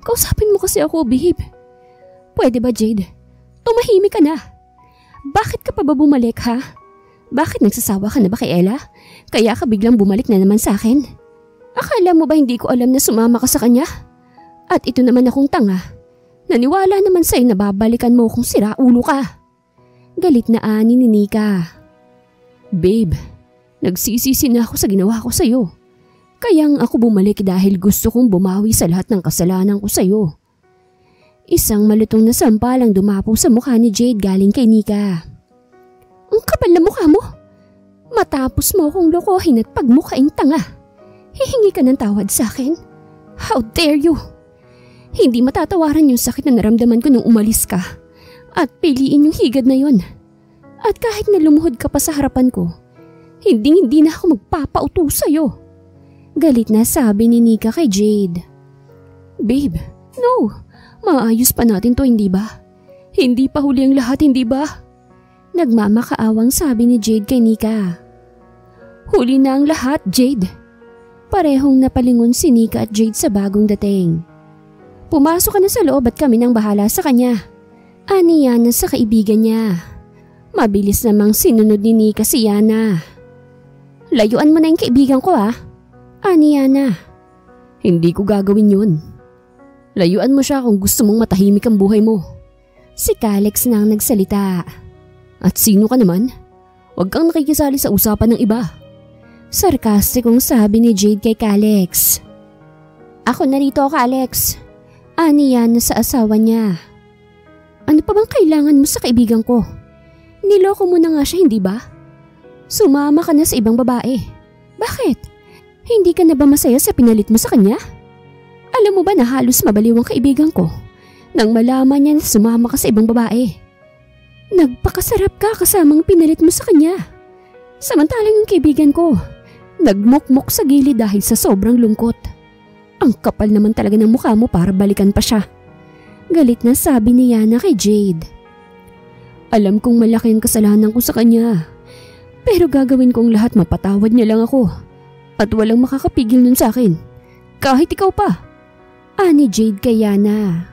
kausapin mo kasi ako, babe. Pwede ba Jade? Tumahimik ka na. Bakit ka pa ba bumalik ha? Bakit nagsasawa ka na ba kay Ella? Kaya ka biglang bumalik na naman sa akin? Akala mo ba hindi ko alam na sumama ka sa kanya? At ito naman akong tanga. Naniwala naman sa'yo na babalikan mo kung sira ulo ka. Galit na ani ni Nika. Babe, nagsisisi na ako sa ginawa ko sa'yo. Kayang ako bumalik dahil gusto kong bumawi sa lahat ng kasalanan ko sa'yo. Isang malutong na sampalang dumapo sa mukha ni Jade galing kay Nika. Ang kapal na mukha mo. Matapos mo akong lokohin at pagmukhaing tanga, hihingi ka ng tawad sa akin? How dare you? Hindi matatawaran yung sakit na naramdaman ko nung umalis ka at piliin yung higad na yon. At kahit na lumuhod ka pa sa harapan ko, hindi na ako magpapauto sa'yo. Galit na sabi ni Nika kay Jade. Babe, no. Maayos pa natin to, hindi ba? Hindi pa huli ang lahat, hindi ba? Nagmamakaawang sabi ni Jade kay Nika. Huli na ang lahat, Jade. Parehong napalingon si Nika at Jade sa bagong dating. Pumasok ka na sa loob at kami nang bahala sa kanya. Ani Yana sa kaibigan niya. Mabilis namang sinunod ni Nika si Yana. Layuan mo na yung kaibigan ko ha. Ani Yana. Hindi ko gagawin yun. Layuan mo siya kung gusto mong matahimik ang buhay mo. Si Kalex na ang nagsalita. At sino ka naman? Huwag kang nakikisali sa usapan ng iba. Sarkastikong sabi ni Jade kay Kalex. Ako narito, Kalex. Ani Yana sa asawa niya. Ano pa bang kailangan mo sa kaibigan ko? Niloko mo na nga siya, hindi ba? Sumama ka na sa ibang babae. Bakit? Hindi ka na ba masaya sa pinalit mo sa kanya? Alam mo ba na halos mabaliw ang kaibigan ko nang malaman niya na sumama ka sa ibang babae? Nagpakasarap ka kasamang pinalit mo sa kanya. Samantalang yung kaibigan ko, nagmukmok sa gilid dahil sa sobrang lungkot. Ang kapal naman talaga ng mukha mo para balikan pa siya. Galit na sabi ni Yana kay Jade. Alam kong malaki ang kasalanan ko sa kanya. Pero gagawin kong lahat mapatawad niya lang ako. At walang makakapigil nun sa akin. Kahit ikaw pa. Ani Jade kay Yana.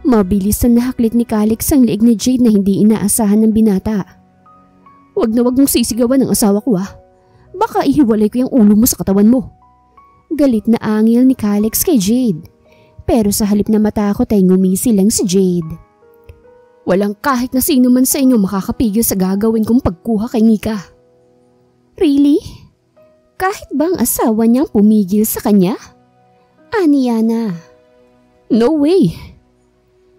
Mabilis na nahaklit ni Calix ang liig ni Jade na hindi inaasahan ng binata. Wag na wag mong sisigawan ng asawa ko Baka ihiwalay ko yung ulo mo sa katawan mo. Galit na angil ni Calix kay Jade. Pero sa halip na matakot ay ngumisi lang si Jade. Walang kahit na sino man sa inyo makakapigil sa gagawin kong pagkuha kay Nika. Really? Kahit bang asawa niyang pumigil sa kanya? Ani Yana. No way.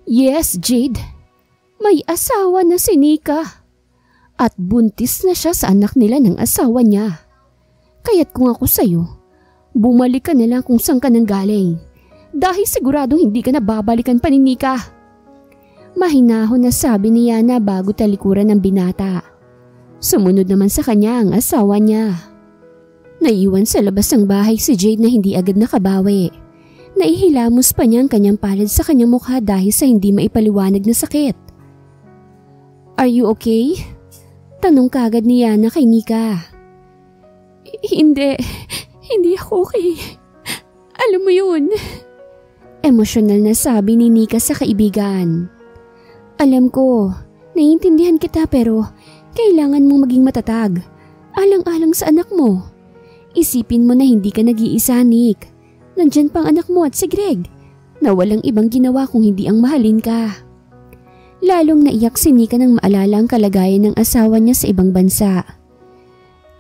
Yes, Jade. May asawa na si Nika. At buntis na siya sa anak nila ng asawa niya. Kaya't kung ako sa'yo, bumalik ka na lang kung saan ka nang galing. Dahil siguradong hindi ka na babalikan pa ni Nika. Mahinahon na sabi ni Yana bago talikuran ng binata. Sumunod naman sa kanya ang asawa niya. Naiwan sa labas ng bahay si Jade na hindi agad nakabawi. Naihilamos pa niya ang kanyang palad sa kanyang mukha dahil sa hindi maipaliwanag na sakit. Are you okay? Tanong kagad ni Yana kay Nika. Hindi ako okay. Alam mo yun. Emosyonal na sabi ni Nika sa kaibigan. Alam ko, naiintindihan kita pero kailangan mong maging matatag. Alang-alang sa anak mo. Isipin mo na hindi ka nag-iisa, Nick. Nandyan pang anak mo at si Greg na walang ibang ginawa kung hindi ang mahalin ka. Lalong naiyak si Nika nang maalala ang kalagayan ng asawa niya sa ibang bansa.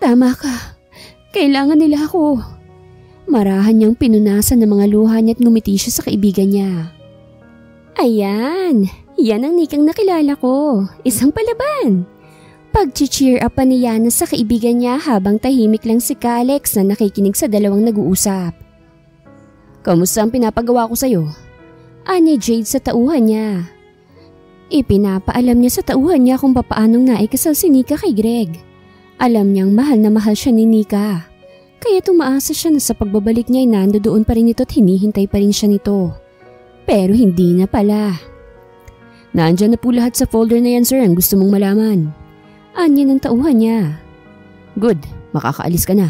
Tama ka. Kailangan nila ako. Marahan niyang pinunasan ng mga luha niya at ngumiti siya sa kaibigan niya. Ayan, yan ang Nikang nakilala ko. Isang palaban. Pag-cheer up pa ni Yana sa kaibigan niya habang tahimik lang si Calix na nakikinig sa dalawang nag-uusap. Kamusta ang pinapagawa ko sa'yo? Ani Jade sa tauhan niya. Ipinapaalam niya sa tauhan niya kung papaanong naikasal si Nika kay Greg. Alam niyang mahal na mahal siya ni Nika. Kaya tumaasa siya na sa pagbabalik niya ay nandoon pa rin ito at hinihintay pa rin siya nito. Pero hindi na pala. Nandyan na po lahat sa folder na yan, sir, ang gusto mong malaman. Anya ng tauhan niya. Good, makakaalis ka na.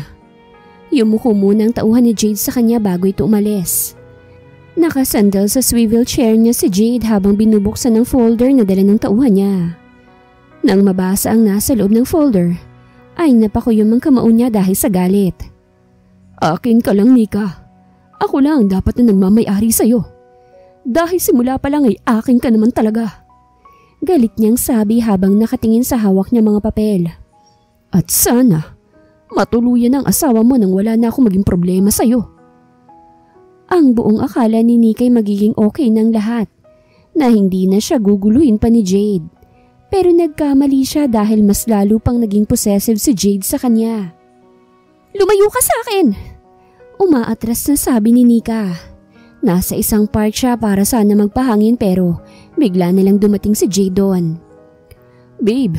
Yumuko muna ang tauhan ni Jade sa kanya bago ito umalis. Nakasandal sa swivel chair niya si Jade habang binubuksan ng folder na dala ng tauhan niya. Nang mabasa ang nasa loob ng folder, ay napakuyom ang kamao niya dahil sa galit. Akin ka lang, Nika. Ako lang dapat na nagmamay-ari sa'yo. Dahil simula pa lang ay akin ka naman talaga. Galit niyang sabi habang nakatingin sa hawak niya mga papel. At sana, matuluyan ang asawa mo nang wala na akong maging problema sa'yo. Ang buong akala ni Nika ay magiging okay ng lahat, na hindi na siya guguluhin pa ni Jade. Pero nagkamali siya dahil mas lalo pang naging possessive si Jade sa kanya. Lumayo ka sa akin! Umaatras na sabi ni Nika. Nasa isang park siya para sana magpahangin pero bigla na lang dumating si Jade doon. Babe,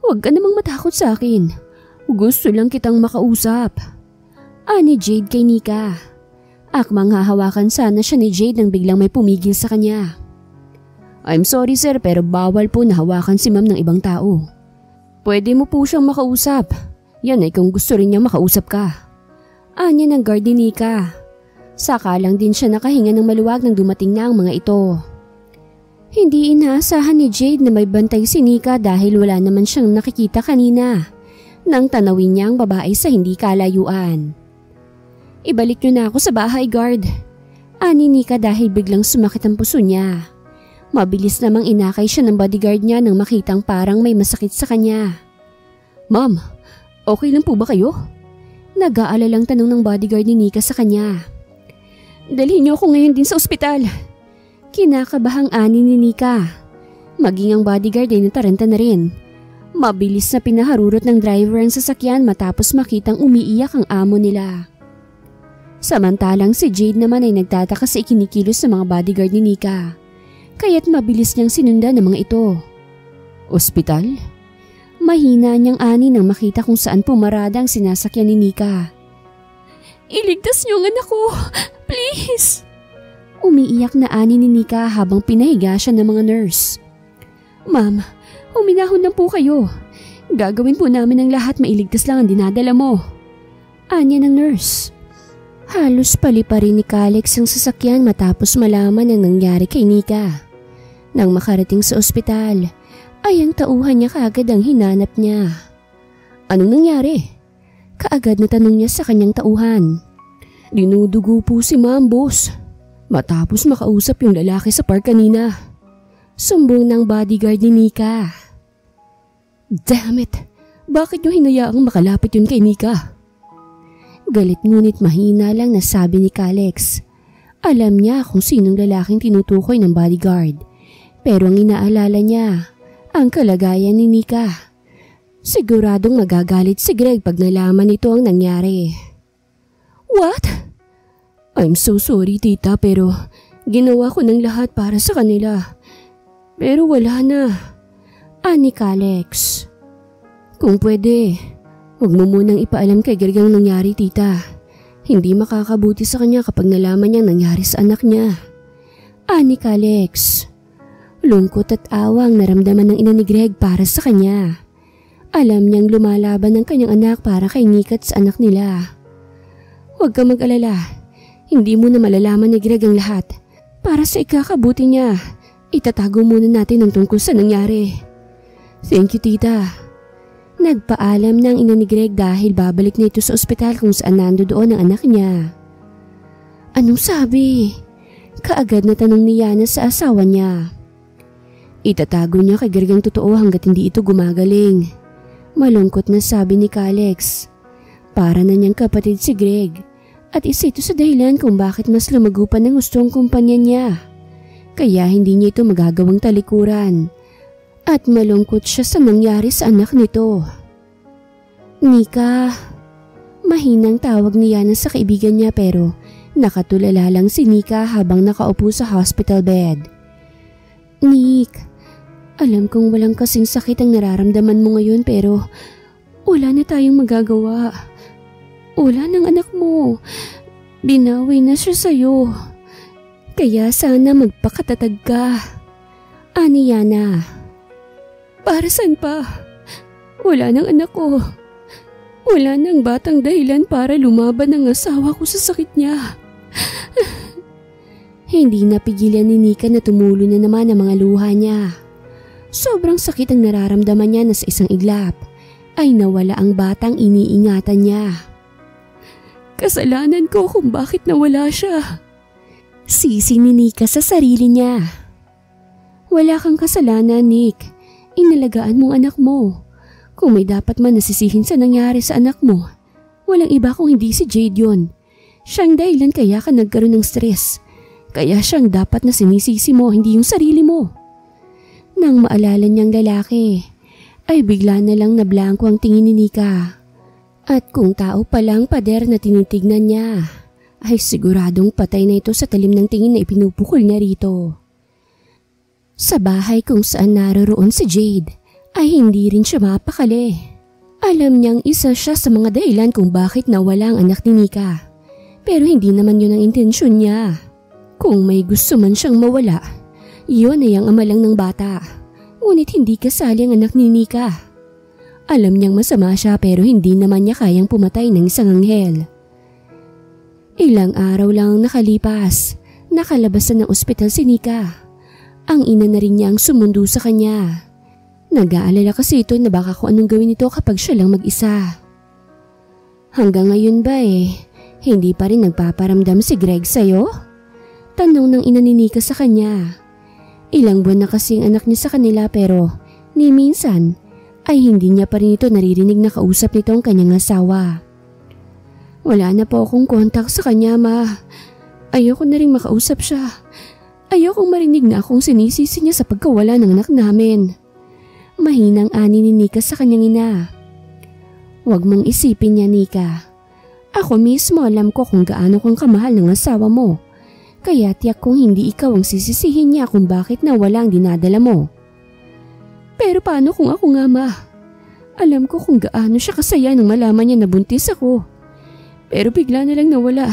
huwag ka namang matakot sa akin. Gusto lang kitang makausap. Ani Jade kay Nika. Akmang hahawakan sana siya ni Jade nang biglang may pumigil sa kanya. I'm sorry sir pero bawal po na hawakan si ma'am ng ibang tao. Pwede mo po siyang makausap. Yan ay kung gusto rin niya makausap ka. Anya ng guard ni Nika. Saka lang din siya nakahinga ng maluwag nang dumating na ang mga ito. Hindi inaasahan ni Jade na may bantay si Nika dahil wala naman siyang nakikita kanina nang tanawin niya ang babae sa hindi kalayuan. Ibalik niyo na ako sa bahay, guard. Ani Nika dahil biglang sumakit ang puso niya. Mabilis namang inakay siya ng bodyguard niya nang makitang parang may masakit sa kanya. Ma'am, okay lang po ba kayo? Nag-aalalang tanong ng bodyguard ni Nika sa kanya. Dalhin niyo ako ngayon din sa ospital. Kinakabahang ani ni Nika. Maging ang bodyguard ay nataranta na rin. Mabilis na pinaharurot ng driver ang sasakyan matapos makitang umiiyak ang amo nila. Samantalang si Jade naman ay nagtataka sa ikinikilos ng mga bodyguard ni Nika. Kaya't mabilis niyang sinundan ng mga ito. Ospital? Mahina niyang ani nang makita kung saan pumarada ang sinasakyan ni Nika. Iligtas niyo ang anak ko! Please! Umiiyak na ani ni Nika habang pinahiga siya ng mga nurse. Ma'am, huminahon lang po kayo. Gagawin po namin ang lahat, mailigtas lang ang dinadala mo. Anya ng nurse. Halos paliparin ni Calix ang sasakyan matapos malaman ang nangyari kay Nika. Nang makarating sa ospital, ay ang tauhan niya kaagad ang hinanap niya. Anong nangyari? Kaagad na tanong niya sa kanyang tauhan. Dinudugo po si ma'am, boss. Matapos makausap yung lalaki sa park kanina. Sumbong ng bodyguard ni Nika. Damn it! Bakit nyo hinayaang makalapit yun kay Nika? Galit ngunit mahina lang na sabi ni Calix. Alam niya kung sinong lalaking tinutukoy ng bodyguard. Pero ang inaalala niya, ang kalagayan ni Nika. Siguradong magagalit si Greg pag nalaman ito ang nangyari. What? I'm so sorry tita, pero ginawa ko ng lahat para sa kanila. Pero wala na. Ani Calix. Kung pwede, huwag mo munang ipaalam kay Greg ang nangyari tita. Hindi makakabuti sa kanya kapag nalaman niyang nangyari sa anak niya. Ani Calix. Lungkot at awa ang naramdaman ng ina ni Greg para sa kanya. Alam niyang lumalaban ng kanyang anak para kay Nika at sa anak nila. Huwag ka mag-alala. Hindi mo na malalaman ni Greg ang lahat. Para sa ikakabuti niya, itatago muna natin ang tungkol sa nangyari. Thank you, tita. Nagpaalam ng ina ni Greg dahil babalik na ito sa ospital kung saan nandoon ang anak niya. Anong sabi? Kaagad na tanong ni Yana sa asawa niya. Itatago niya kay Greg ang totoo hanggat hindi ito gumagaling. Malungkot na sabi ni Calix. Para na niyang kapatid si Greg. At isa ito sa dahilan kung bakit mas lumago pa ng gusto ang kumpanya niya. Kaya hindi niya ito magagawang talikuran. At malungkot siya sa nangyari sa anak nito. Nika. Mahinang tawag ni Yana sa kaibigan niya pero nakatulala lang si Nika habang nakaupo sa hospital bed. Nick, alam kong walang kasing sakit ang nararamdaman mo ngayon pero wala na tayong magagawa. Wala ng anak mo. Binawi na siya sa'yo. Kaya sana magpakatatag ka. Ani Yana. Para saan pa? Wala ng anak ko. Wala ng batang dahilan para lumaban ng asawa ko sa sakit niya. Hindi napigilan ni Nika na tumulo na naman ang mga luha niya. Sobrang sakit ang nararamdaman niya na sa isang iglap ay nawala ang batang iniingatan niya. Kasalanan ko kung bakit nawala siya. Sisi ni Nika sa sarili niya. Wala kang kasalanan, Nick. Inalagaan mong anak mo. Kung may dapat man nasisihin sa nangyari sa anak mo, walang iba kung hindi si Jade yun. Siyang dahilan kaya ka nagkaroon ng stress. Kaya siyang dapat na sinisisi mo, hindi yung sarili mo. Nang maalala niyang lalaki, ay bigla na lang nablangko ang tingin ni Nika. At kung tao palang pader na tinitignan niya, ay siguradong patay na ito sa talim ng tingin na ipinupukol niya rito. Sa bahay kung saan naroroon si Jade, ay hindi rin siya mapakali. Alam niyang isa siya sa mga dahilan kung bakit nawala ang anak ni Nika. Pero hindi naman yun ang intensyon niya. Kung may gusto man siyang mawala, yun ay ang ama lang ng bata. Ngunit hindi kasali ang anak ni Nika. Alam niyang masama siya pero hindi naman niya kayang pumatay ng isang anghel. Ilang araw lang nakalipas, nakalabasan ng ospital si Nika. Ang ina na rin niya ang sumundo sa kanya. Nag-aalala kasi ito na baka kung anong gawin ito kapag siya lang mag-isa. Hanggang ngayon ba hindi pa rin nagpaparamdam si Greg sa'yo? Tanong ng ina ni Nika sa kanya. Ilang buwan na kasi ang anak niya sa kanila pero ni minsan ay hindi niya pa rin ito naririnig na kausap nito ang kanyang asawa. Wala na po akong kontak sa kanya, ma. Ayoko na rin makausap siya. Ayokong marinig na akong sinisisi niya sa pagkawala ng anak namin. Mahinang ani ni Nika sa kanyang ina. Huwag mong isipin niya, Nika. Ako mismo alam ko kung gaano kang kamahal ng asawa mo. Kaya tiyak kong hindi ikaw ang sisisihin niya kung bakit nawala ang dinadala mo. Pero paano kung ako nga, ma? Alam ko kung gaano siya kasaya nang malaman niya na buntis ako. Pero bigla na lang nawala.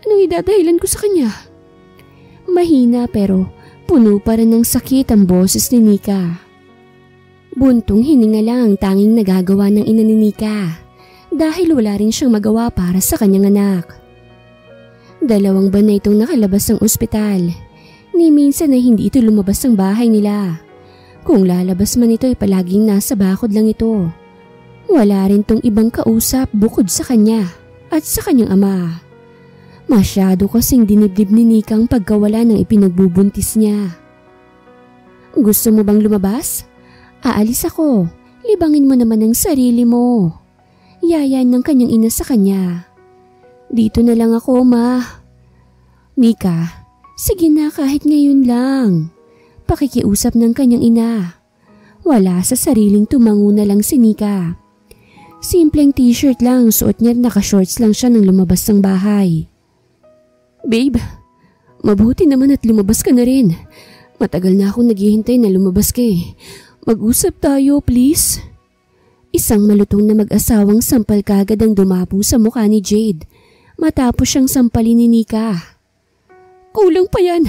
Anong idadahilan ko sa kanya? Mahina pero puno pa rin ng sakit ang boses ni Nika. Buntong hininga lang ang tanging nagagawa ng ina ni Nika dahil wala rin siyang magawa para sa kanyang anak. 2 buwan na itong nakalabas ng ospital. Ni minsan ay hindi ito lumabas ng bahay nila. Kung lalabas man ito ay palaging nasa bakod lang ito. Wala rin tong ibang kausap bukod sa kanya at sa kanyang ama. Masyado kasing dinibdib ni Nika ang pagkawala ng ipinagbubuntis niya. Gusto mo bang lumabas? Aalis ako. Libangin mo naman ang sarili mo. Yayan ng kanyang ina sa kanya. Dito na lang ako, ma. Nika, sige na kahit ngayon lang. Pakikiusap ng kanyang ina. Wala sa sariling tumango na lang si Nika. Simpleng t-shirt lang suot niya at naka-shorts lang siya nang lumabas ng bahay. Babe, mabuti naman at lumabas ka na rin. Matagal na akong naghihintay na lumabas ka eh. Mag-usap tayo please. Isang malutong na mag-asawang sampal kagad ang dumapo sa mukha ni Jade matapos siyang sampalin ni Nika. Kulang pa yan.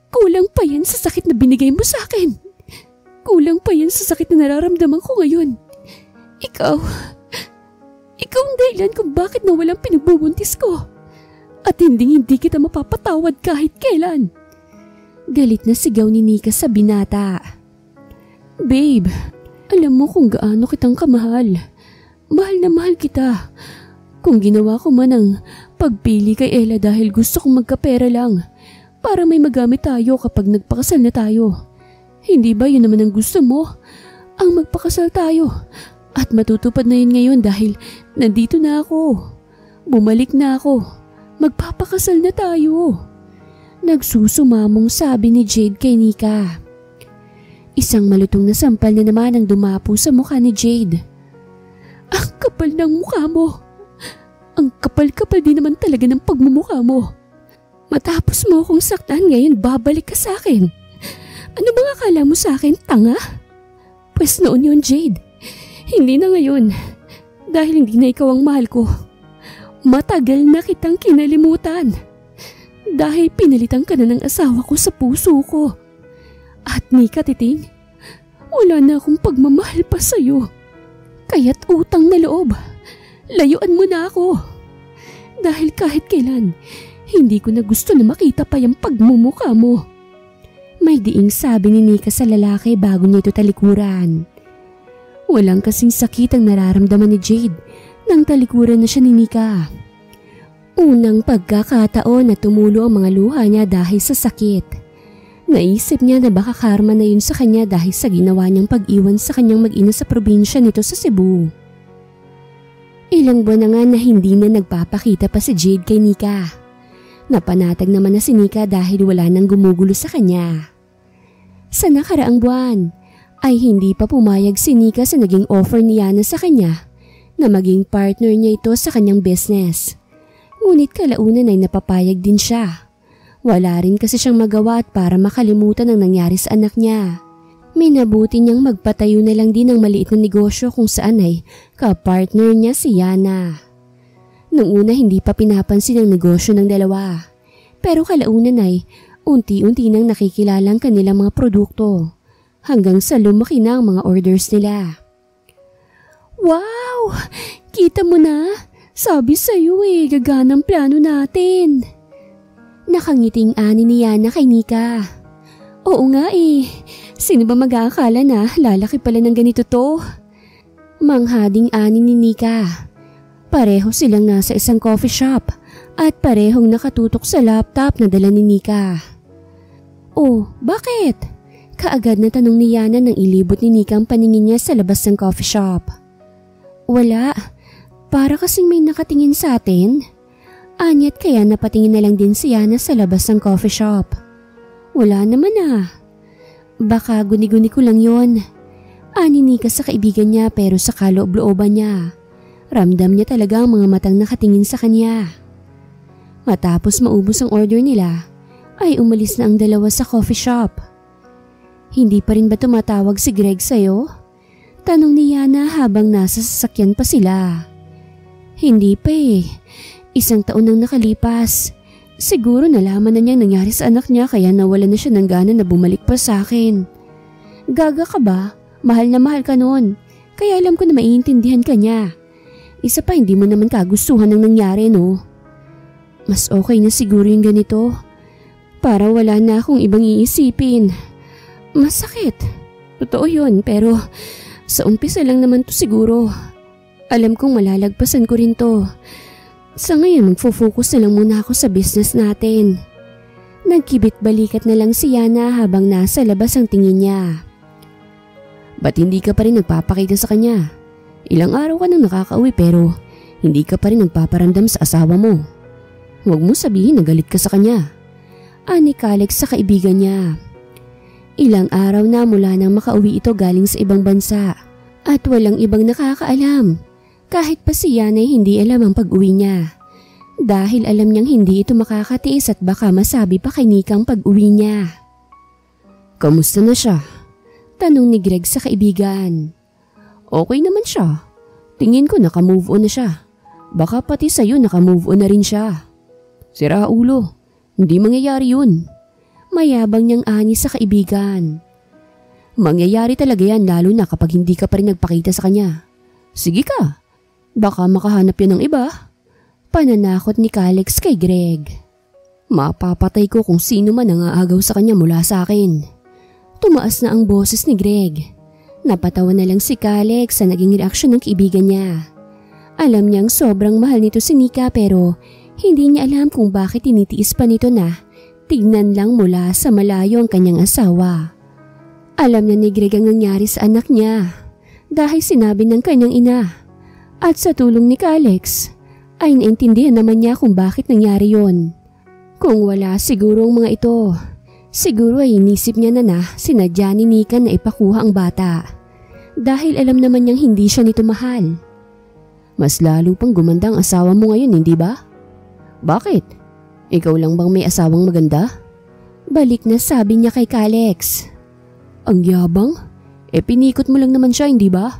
Kulang pa yan sa sakit na binigay mo sa akin. Kulang pa yan sa sakit na nararamdaman ko ngayon. Ikaw ang dahilan kung bakit nawalang pinagbubuntis ko. At hindi kita mapapatawad kahit kailan. Galit na sigaw ni Nika sa binata. Babe, alam mo kung gaano kitang kamahal. Mahal na mahal kita. Kung ginawa ko man ang pagpili kay Ella dahil gusto kong magkapera lang para may magamit tayo kapag nagpakasal na tayo. Hindi ba yun naman ang gusto mo? Ang magpakasal tayo. At matutupad na yun ngayon dahil nandito na ako. Bumalik na ako. Magpapakasal na tayo. Nagsusumamong sabi ni Jade kay Nika. Isang malutong na sampal na naman ang dumapo sa mukha ni Jade. Ang kapal ng mukha mo. Ang kapal-kapal din naman talaga ng pagmumukha mo. Matapos mo akong saktan ngayon babalik ka sa akin. Ano bang akala mo sa akin, tanga? Pwes noon yun, Jade. Hindi na ngayon. Dahil hindi na ikaw ang mahal ko. Matagal na kitang kinalimutan. Dahil pinalitan ka na ng asawa ko sa puso ko. At Nika, titing, wala na akong pagmamahal pa sa'yo. Kaya't utang na loob. Layuan mo na ako. Dahil kahit kailan, hindi ko na gusto na makita pa yung pagmumukha mo. May diing sabi ni Nika sa lalaki bago niya ito talikuran. Walang kasing sakit ang nararamdaman ni Jade nang talikuran na siya ni Nika. Unang pagkakataon na tumulo ang mga luha niya dahil sa sakit. Naisip niya na baka karma na yun sa kanya dahil sa ginawa niyang pag-iwan sa kanyang mag-ina sa probinsya nito sa Cebu. Ilang buwan na nga na hindi na nagpapakita pa si Jade kay Nika. Napanatag naman na si Nika dahil wala nang gumugulo sa kanya. Sa nakaraang buwan ay hindi pa pumayag si Nika sa naging offer ni Yana sa kanya na maging partner niya ito sa kanyang business. Ngunit kalaunan ay napapayag din siya. Wala rin kasi siyang magawa at para makalimutan ang nangyari sa anak niya. Minabuti niyang magpatayo na lang din ng maliit na negosyo kung saan ay ka-partner niya si Yana. Noong una hindi pa pinapansin ang negosyo ng dalawa. Pero kalaunan ay unti-unti nang nakikilala ang kanilang mga produkto hanggang sa lumaki na ang mga orders nila. Wow! Kita mo na? Sabi sa'yo gaganang plano natin. Nakangiting ani ni Yana kay Nika. Oo nga Sino ba mag-aakala na lalaki pala ng ganito to? Manghading ani ni Nika. Pareho silang nasa isang coffee shop at parehong nakatutok sa laptop na dala ni Nika. Oh, bakit? Kaagad na tanong ni Yana nang ilibot ni Nika ang paningin niya sa labas ng coffee shop. Wala. Para kasing may nakatingin sa atin. Anyat kaya napatingin na lang din si Yana sa labas ng coffee shop. Wala naman Baka guni-guni ko lang yon. Ani Nika sa kaibigan niya pero sa kaloob-looban niya. Ramdam niya talaga ang mga matang nakatingin sa kanya. Matapos maubos ang order nila, ay umalis na ang dalawa sa coffee shop. Hindi pa rin ba tumatawag si Greg sa'yo? Tanong ni Yana habang nasa sasakyan pa sila. Hindi pa 1 taon nang nakalipas, Siguro nalaman na niyang nangyari sa anak niya kaya nawala na siya ng gana na bumalik pa sa akin. Gaga ka ba? Mahal na mahal ka nun. Kaya alam ko na maiintindihan ka niya. Isa pa hindi mo naman kagustuhan ng nangyari, no? Mas okay na siguro yung ganito. Para wala na akong ibang iisipin. Masakit. Totoo yun pero sa umpisa lang naman to siguro. Alam kong malalagpasan ko rin to. Sa ngayon magfo-focus na lang muna ako sa business natin. Nagkibit-balikat na lang si Yana habang nasa labas ang tingin niya. Ba't hindi ka pa rin nagpapakita sa kanya? Ilang araw ka nang nakakauwi pero hindi ka pa rin nagpaparamdam sa asawa mo. Huwag mo sabihin na galit ka sa kanya. Ani Alex sa kaibigan niya. Ilang araw na mula nang makauwi ito galing sa ibang bansa at walang ibang nakakaalam. Kahit pa si Yana ay hindi alam ang pag-uwi niya. Dahil alam niyang hindi ito makakatiis at baka masabi pa kay Nika ang pag-uwi niya. Kamusta na siya? Tanong ni Greg sa kaibigan. Okay naman siya. Tingin ko naka-move on na siya. Baka pati sa'yo naka-move on na rin siya. Sira ulo. Hindi mangyayari yun. Mayabang niyang ani sa kaibigan. Mangyayari talaga yan lalo na kapag hindi ka pa rin nagpakita sa kanya. Sige ka. Baka makahanap yan ng iba. Pananakot ni Alex kay Greg. Mapapatay ko kung sino man ang aagaw sa kanya mula sa akin. Tumaas na ang boses ni Greg. Napatawa na lang si Alex sa naging reaksyon ng kaibigan niya. Alam niyang sobrang mahal nito si Nika pero hindi niya alam kung bakit tinitiis pa nito na tignan lang mula sa malayo ang kanyang asawa. Alam na ni Greg ang nangyari sa anak niya dahil sinabi ng kanyang ina. At sa tulong ni Alex ay naintindihan naman niya kung bakit nangyari yon. Kung wala siguro ang mga ito, siguro ay inisip niya na sinadya ni Nika na ipakuha ang bata. Dahil alam naman niyang hindi siya nito mahal. Mas lalo pang gumanda ang asawa mo ngayon, hindi ba? Bakit? Ikaw lang bang may asawang maganda? Balik na sabi niya kay Alex. Ang yabang? Pinikot mo lang naman siya, hindi ba?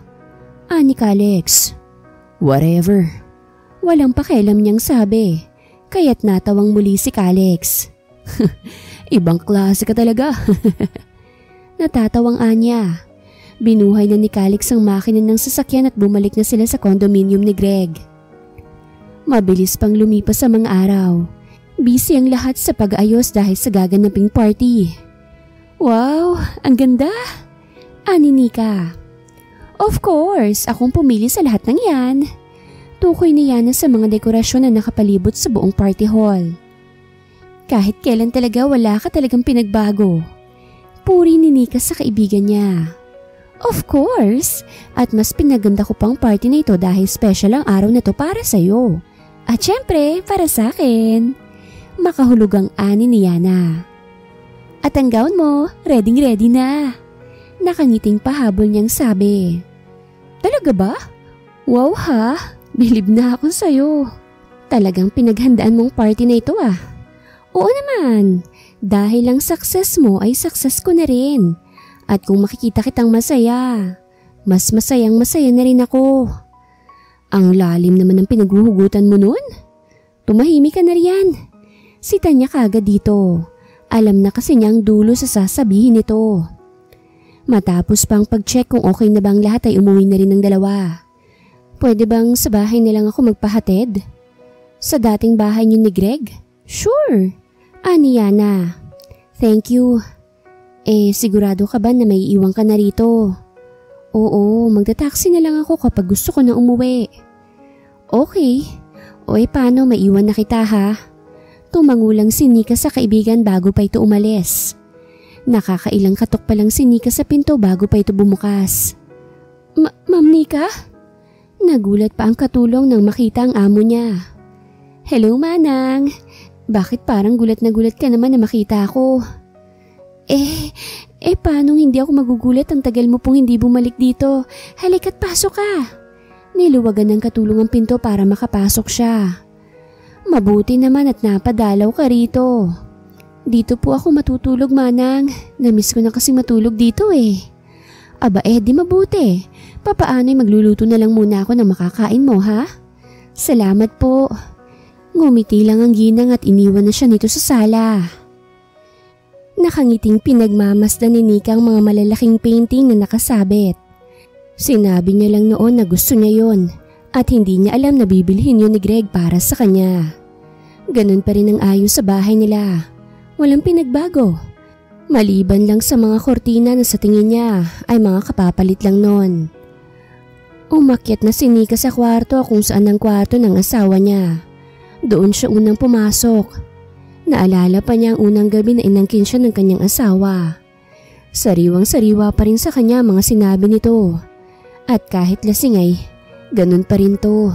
Ani Alex. Whatever. Walang pakialam niyang sabi. Kaya't natawang muli si Alex. Ibang klase ka talaga. Natatawang Anya. Binuhay na ni Alex ang makina ng sasakyan at bumalik na sila sa condominium ni Greg. Mabilis pang lumipas sa mga araw. Busy ang lahat sa pag-aayos dahil sa gaganaping party. Wow, ang ganda! Ani Nika. Of course, akong pumili sa lahat ng yan. Tukoy ni Yana sa mga dekorasyon na nakapalibot sa buong party hall. Kahit kailan talaga wala ka talagang pinagbago. Puri ni Nika sa kaibigan niya. Of course, at mas pinaganda ko pang party na ito dahil special ang araw na to para sa'yo. At syempre, para sa akin. Makahulog ang ani ni Yana. At ang gown mo, ready na. Nakangiting pahabol niyang sabi. Talaga ba? Wow ha, bilib na ako sa'yo. Talagang pinaghandaan mong party na ito ah. Oo naman, dahil ang success mo ay success ko na rin. At kung makikita kitang masaya, mas masayang masaya na rin ako. Ang lalim naman ng pinaghuhugutan mo nun. Tumahimik ka na riyan. Sita niya kagad dito. Alam na kasi niyang dulo sa sasabihin nito. Matapos pang pag-check kung okay na bang lahat ay umuwi na rin ng dalawa. Pwede bang sa bahay na lang ako magpahatid? Sa dating bahay niyo ni Greg? Sure. Ani Yana. Thank you. Sigurado ka ba na may iwan ka na rito? Oo, magta-taxi na lang ako kapag gusto ko na umuwi. Okay. Paano maiwan na kita ha? Tumangulang si Nika sa kaibigan bago pa ito umalis. Nakakailang katok pa lang si Nika sa pinto bago pa ito bumukas. Ma'am Nika? Nagulat pa ang katulong nang makita ang amo niya. Hello Manang. Bakit parang gulat na gulat ka naman na makita ako? Paano hindi ako magugulat ang tagal mo pong hindi bumalik dito? Halika't pasok ka. Niluwagan ng katulong ang pinto para makapasok siya. Mabuti naman at napadalaw ka rito. Dito po ako matutulog Manang. Namiss ko na kasi matulog dito eh. Aba di mabuti. Papaano'y magluluto na lang muna ako ng makakain mo ha? Salamat po. Ngumiti lang ang ginang at iniwan na siya nito sa sala. Nakangiting pinagmamasdan ni Nika ang mga malalaking painting na nakasabit. Sinabi niya lang noon na gusto niya yon at hindi niya alam na bibilhin yun ni Greg para sa kanya. Ganun pa rin ang ayos sa bahay nila. Walang pinagbago. Maliban lang sa mga kortina na sa tingin niya ay mga kapapalit lang noon. Umakyat na si Nika sa kwarto kung saan ang kwarto ng asawa niya. Doon siya unang pumasok. Naalala pa niya ang unang gabi na inangkin siya ng kanyang asawa. Sariwang-sariwa pa rin sa kanya mga sinabi nito. At kahit lasing ay, ganun pa rin to.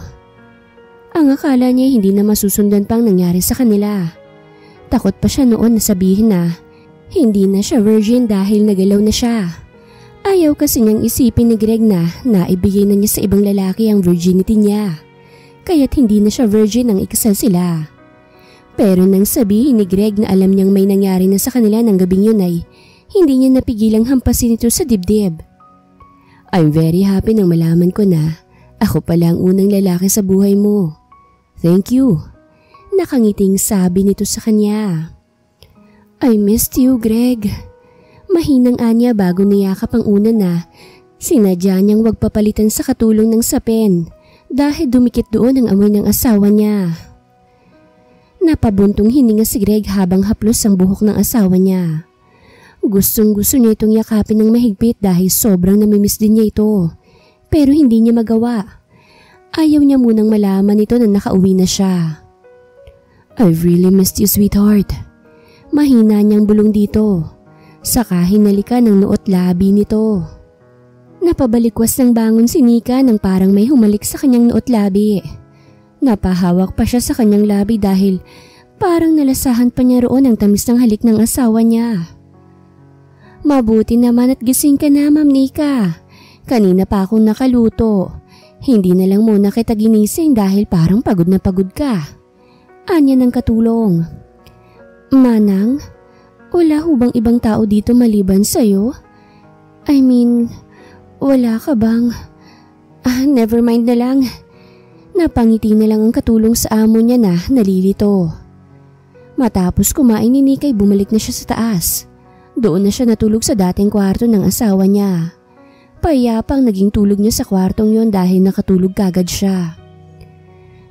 Ang akala niya hindi na masusundan pang nangyari sa kanila. Takot pa siya noon na sabihin na hindi na siya virgin dahil nagalaw na siya. Ayaw kasi niyang isipin ni Greg na naibigay na niya sa ibang lalaki ang virginity niya. Kaya't hindi na siya virgin nang ikasal sila. Pero nang sabihin ni Greg na alam niyang may nangyari na sa kanila ng gabing yun ay hindi niya napigilang hampasin ito sa dibdib. I'm very happy nang malaman ko na ako pala ang unang lalaki sa buhay mo. Thank you. Nakangiting sabi nito sa kanya. I missed you, Greg. Mahinang anya bago niyakap ang una na sinadya niyang wag papalitan sa katulong ng sapin dahil dumikit doon ang amoy ng asawa niya. Napabuntong hininga si Greg habang haplos ang buhok ng asawa niya. Gustong-gusto niya itong yakapin ng mahigpit dahil sobrang namimiss din niya ito. Pero hindi niya magawa. Ayaw niya munang malaman ito na nakauwi na siya. I've really missed you, sweetheart. Mahina niyang bulong dito. Saka hinalikan ng noot labi nito. Napabalikwas ng bangon si Nika nang parang may humalik sa kanyang noot labi. Napahawak pa siya sa kanyang labi dahil parang nalasahan pa niya roon ang tamis ng halik ng asawa niya. Mabuti naman at gising ka na, Ma'am Nika. Kanina pa akong nakaluto. Hindi na lang muna kita ginising dahil parang pagod na pagod ka. Anya ng katulong. Manang, wala ho bang ibang tao dito maliban sa'yo? I mean, wala ka bang? Never mind na lang. Napangiti na lang ang katulong sa amo niya na nalilito. Matapos kumain ni Nika ay bumalik na siya sa taas. Doon na siya natulog sa dating kwarto ng asawa niya. Payapang naging tulog niya sa kwartong yon dahil nakatulog kagad siya.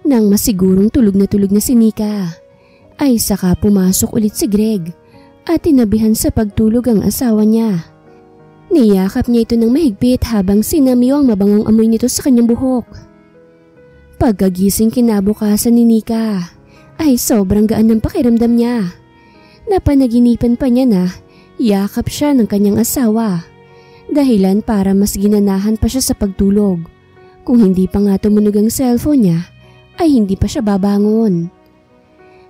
Nang masigurong tulog na si Nika, ay saka pumasok ulit si Greg at tinabihan sa pagtulog ang asawa niya. Niyakap niya ito ng mahigpit habang sinamiyo ang mabangong amoy nito sa kanyang buhok. Pagkagising kinabukasan ni Nika ay sobrang gaan ng pakiramdam niya. Napanaginipan pa niya na yakap siya ng kanyang asawa. Dahilan para mas ginanahan pa siya sa pagtulog. Kung hindi pa nga tumunog ang cellphone niya, ay hindi pa siya babangon.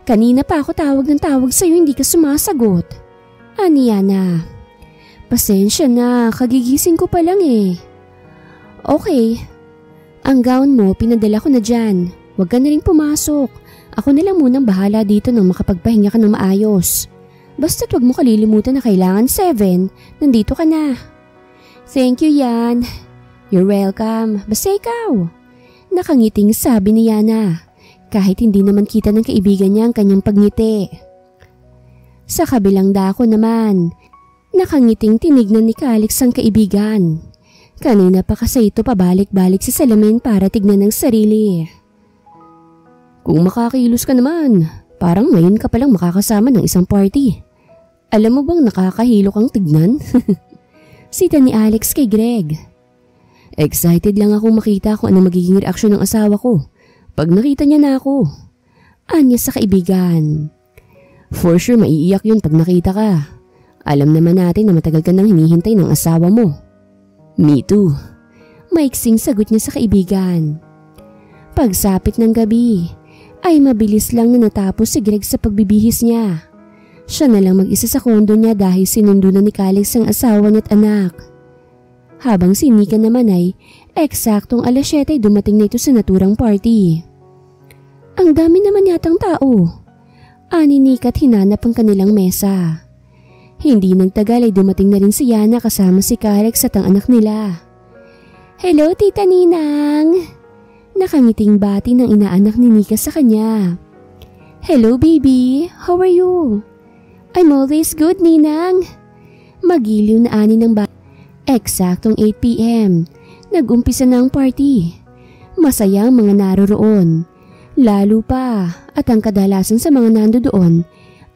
Kanina pa ako tawag ng tawag sa'yo, hindi ka sumasagot. Aniya na. Pasensya na, kagigising ko pa lang eh. Okay. Ang gown mo, pinadala ko na dyan. Huwag ka na rin pumasok. Ako na lang munang bahala dito nang makapagpahinga ka ng maayos. Basta't huwag mo kalilimutan na kailangan 7, nandito ka na. Thank you, Yan. You're welcome. Basta ikaw. Nakangiting sabi ni Yana, kahit hindi naman kita ng kaibigan niya ang kanyang pagngiti. Sa kabilang dako naman, nakangiting tinignan ni Calix ang kaibigan. Kanina pa kasi ito pabalik-balik sa salamin para tignan ng sarili. Kung makakilos ka naman, parang ngayon ka palang makakasama ng isang party. Alam mo bang nakakahilo kang tignan? Sita ni Alex kay Greg. Excited lang ako makita kung ano magiging reaksyon ng asawa ko pag nakita niya na ako. Anya sa kaibigan. For sure maiiyak yun pag nakita ka. Alam naman natin na matagal ka nang hinihintay ng asawa mo. Me too. Maiksing sagot niya sa kaibigan. Pagsapit ng gabi, ay mabilis lang na natapos si Greg sa pagbibihis niya. Siya na lang mag-isa sa kondo niya dahil sinundo na ni Calix ang asawa niya at anak. Habang si Nika naman ay eksaktong alas 7 ay dumating na ito sa naturang party. Ang dami naman yatang tao. Ani Nika at hinanap ang kanilang mesa. Hindi nagtagal ay dumating na rin si Yana kasama si Calix at ang anak nila. Hello, Tita Ninang! Nakangiting bati ng inaanak ni Nika sa kanya. Hello baby, how are you? I'm always good, Ninang. Magiliw na ani ng bata. Eksaktong 8 p.m. Nag-umpisa na ang party. Masaya ang mga naroroon. Lalo pa at ang kadalasan sa mga nandoon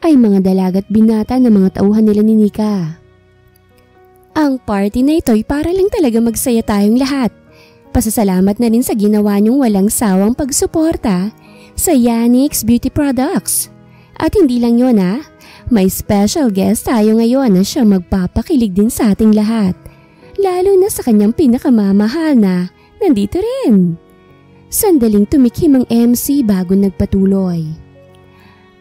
ay mga dalagat binata na mga tauhan nila ni Nika. Ang party na ito'y para lang talaga magsaya tayong lahat. Pasasalamat na rin sa ginawa niyong walang sawang pagsuporta sa Yannick's Beauty Products. At hindi lang yun may special guest tayo ngayon na siya magpapakilig din sa ating lahat. Lalo na sa kanyang pinakamamahal na nandito rin. Sandaling tumikim ang MC bago nagpatuloy.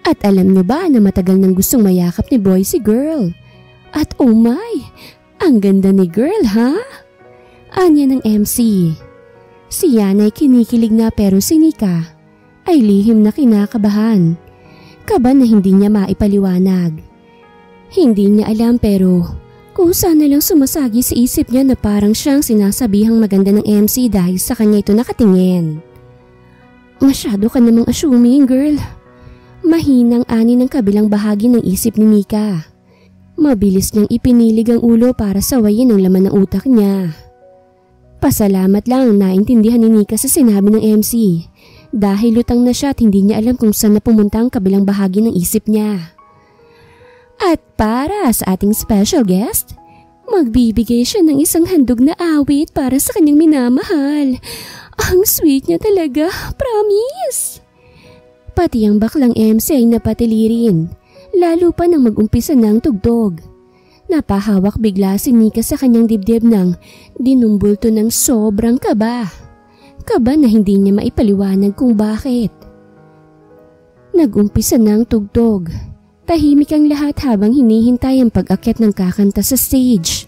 At alam niyo ba na matagal nang gustong mayakap ni Boy si Girl? At oh my, ang ganda ni Girl Anya ng MC. Si Yana ay kinikilig na pero si Nika ay lihim na kinakabahan. Kaba na hindi niya maipaliwanag. Hindi niya alam pero kusa na lang sumasagi sa isip niya na parang siyang sinasabihang maganda ng MC dahil sa kanya ito nakatingin. Masyado ka namang assuming, girl. Mahinang ani ng kabilang bahagi ng isip ni Nika. Mabilis niyang ipinilig ang ulo para sawayin ang laman ng utak niya. Pasalamat lang naintindihan ni Nika sa sinabi ng MC dahil lutang na siya at hindi niya alam kung saan na pumunta ang kabilang bahagi ng isip niya. At para sa ating special guest, magbibigay siya ng isang handog na awit para sa kanyang minamahal. Ang sweet niya talaga, promise! Pati ang baklang MC ay napatili rin, lalo pa nang mag-umpisa ng tugtog. Napahawak bigla si Nika sa kanyang dibdib ng dinumbulto ng sobrang kaba. Kaba na hindi niya maipaliwanag kung bakit. Nag-umpisa ng tugtog. Tahimik ang lahat habang hinihintay ang pag-akyat ng kakanta sa stage.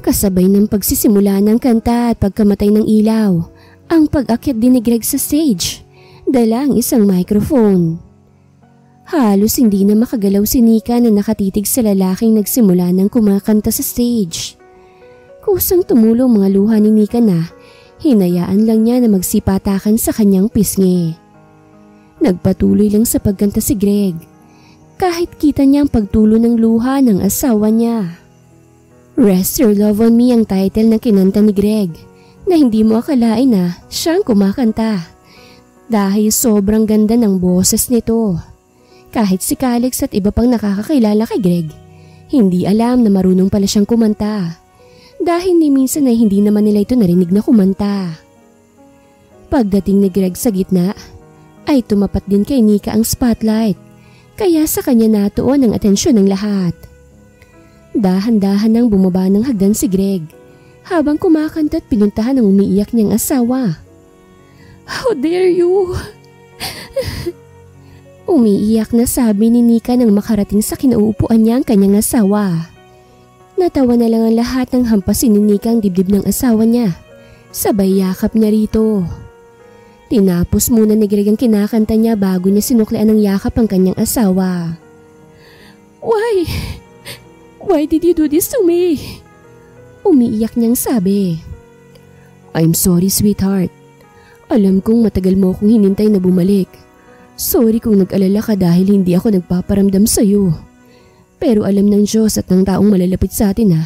Kasabay ng pagsisimula ng kanta at pagkamatay ng ilaw, ang pag-akyat din ni Greg sa stage. Dala ang isang microphone. Halos hindi na makagalaw si Nika na nakatitig sa lalaking nagsimula ng kumakanta sa stage. Kusang tumulong mga luha ni Nika na hinayaan lang niya na magsipatakan sa kanyang pisngi. Nagpatuloy lang sa pagkanta si Greg. Kahit kita niya ang pagtulo ng luha ng asawa niya. Rest Your Love on Me ang title ng kinanta ni Greg na hindi mo akalain na siyang kumakanta. Dahil sobrang ganda ng boses nito. Kahit si Calix at iba pang nakakakilala kay Greg, hindi alam na marunong pala siyang kumanta. Dahil ni minsan ay hindi naman nila ito narinig na kumanta. Pagdating ni Greg sa gitna, ay tumapat din kay Nika ang spotlight. Kaya sa kanya natuon ang atensyon ng lahat. Dahan-dahan nang bumaba ng hagdan si Greg habang kumakanta at pinuntahan ang umiiyak niyang asawa. How dare you? Umiiyak na sabi ni Nika nang makarating sa kinauupuan niya ang kanyang asawa. Natawa na lang ang lahat ng hampasin ni Nika ang dibdib ng asawa niya. Sabay yakap niya rito. Tinapos muna ni Greg ang kinakanta niya bago niya sinuklian ng yakap ang kanyang asawa. Why? Why did you do this to me? Umiiyak niyang sabi. I'm sorry, sweetheart. Alam kong matagal mo akong hinintay na bumalik. Sorry kung nag-alala ka dahil hindi ako nagpaparamdam sa'yo. Pero alam ng Diyos at ng taong malalapit sa atin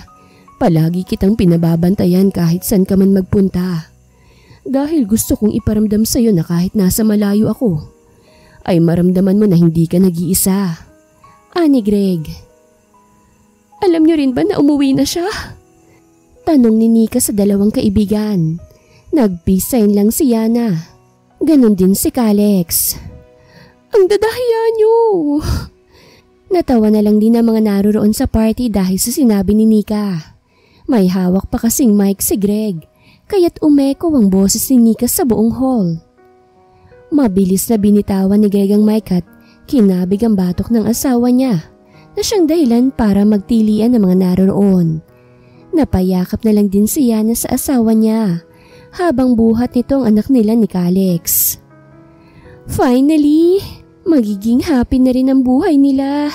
palagi kitang pinababantayan kahit saan ka man magpunta. Dahil gusto kong iparamdam sa'yo na kahit nasa malayo ako, ay maramdaman mo na hindi ka nag-iisa. Ani Greg. Alam niyo rin ba na umuwi na siya? Tanong ni Nika sa dalawang kaibigan. Nag-peace sign lang si Yana. Ganon din si Calix. Ang dadahiya niyo! Natawa na lang din ang mga naroroon sa party dahil sa sinabi ni Nika. May hawak pa kasing mic si Greg, kaya't umeko ang boses ni Nika sa buong hall. Mabilis na binitawan ni Greg ang mic at kinabig ang batok ng asawa niya na siyang dahilan para magtilian ng mga naroroon. Napayakap na lang din si Yana sa asawa niya habang buhat nito ang anak nila ni Calix. Finally, magiging happy na rin ang buhay nila.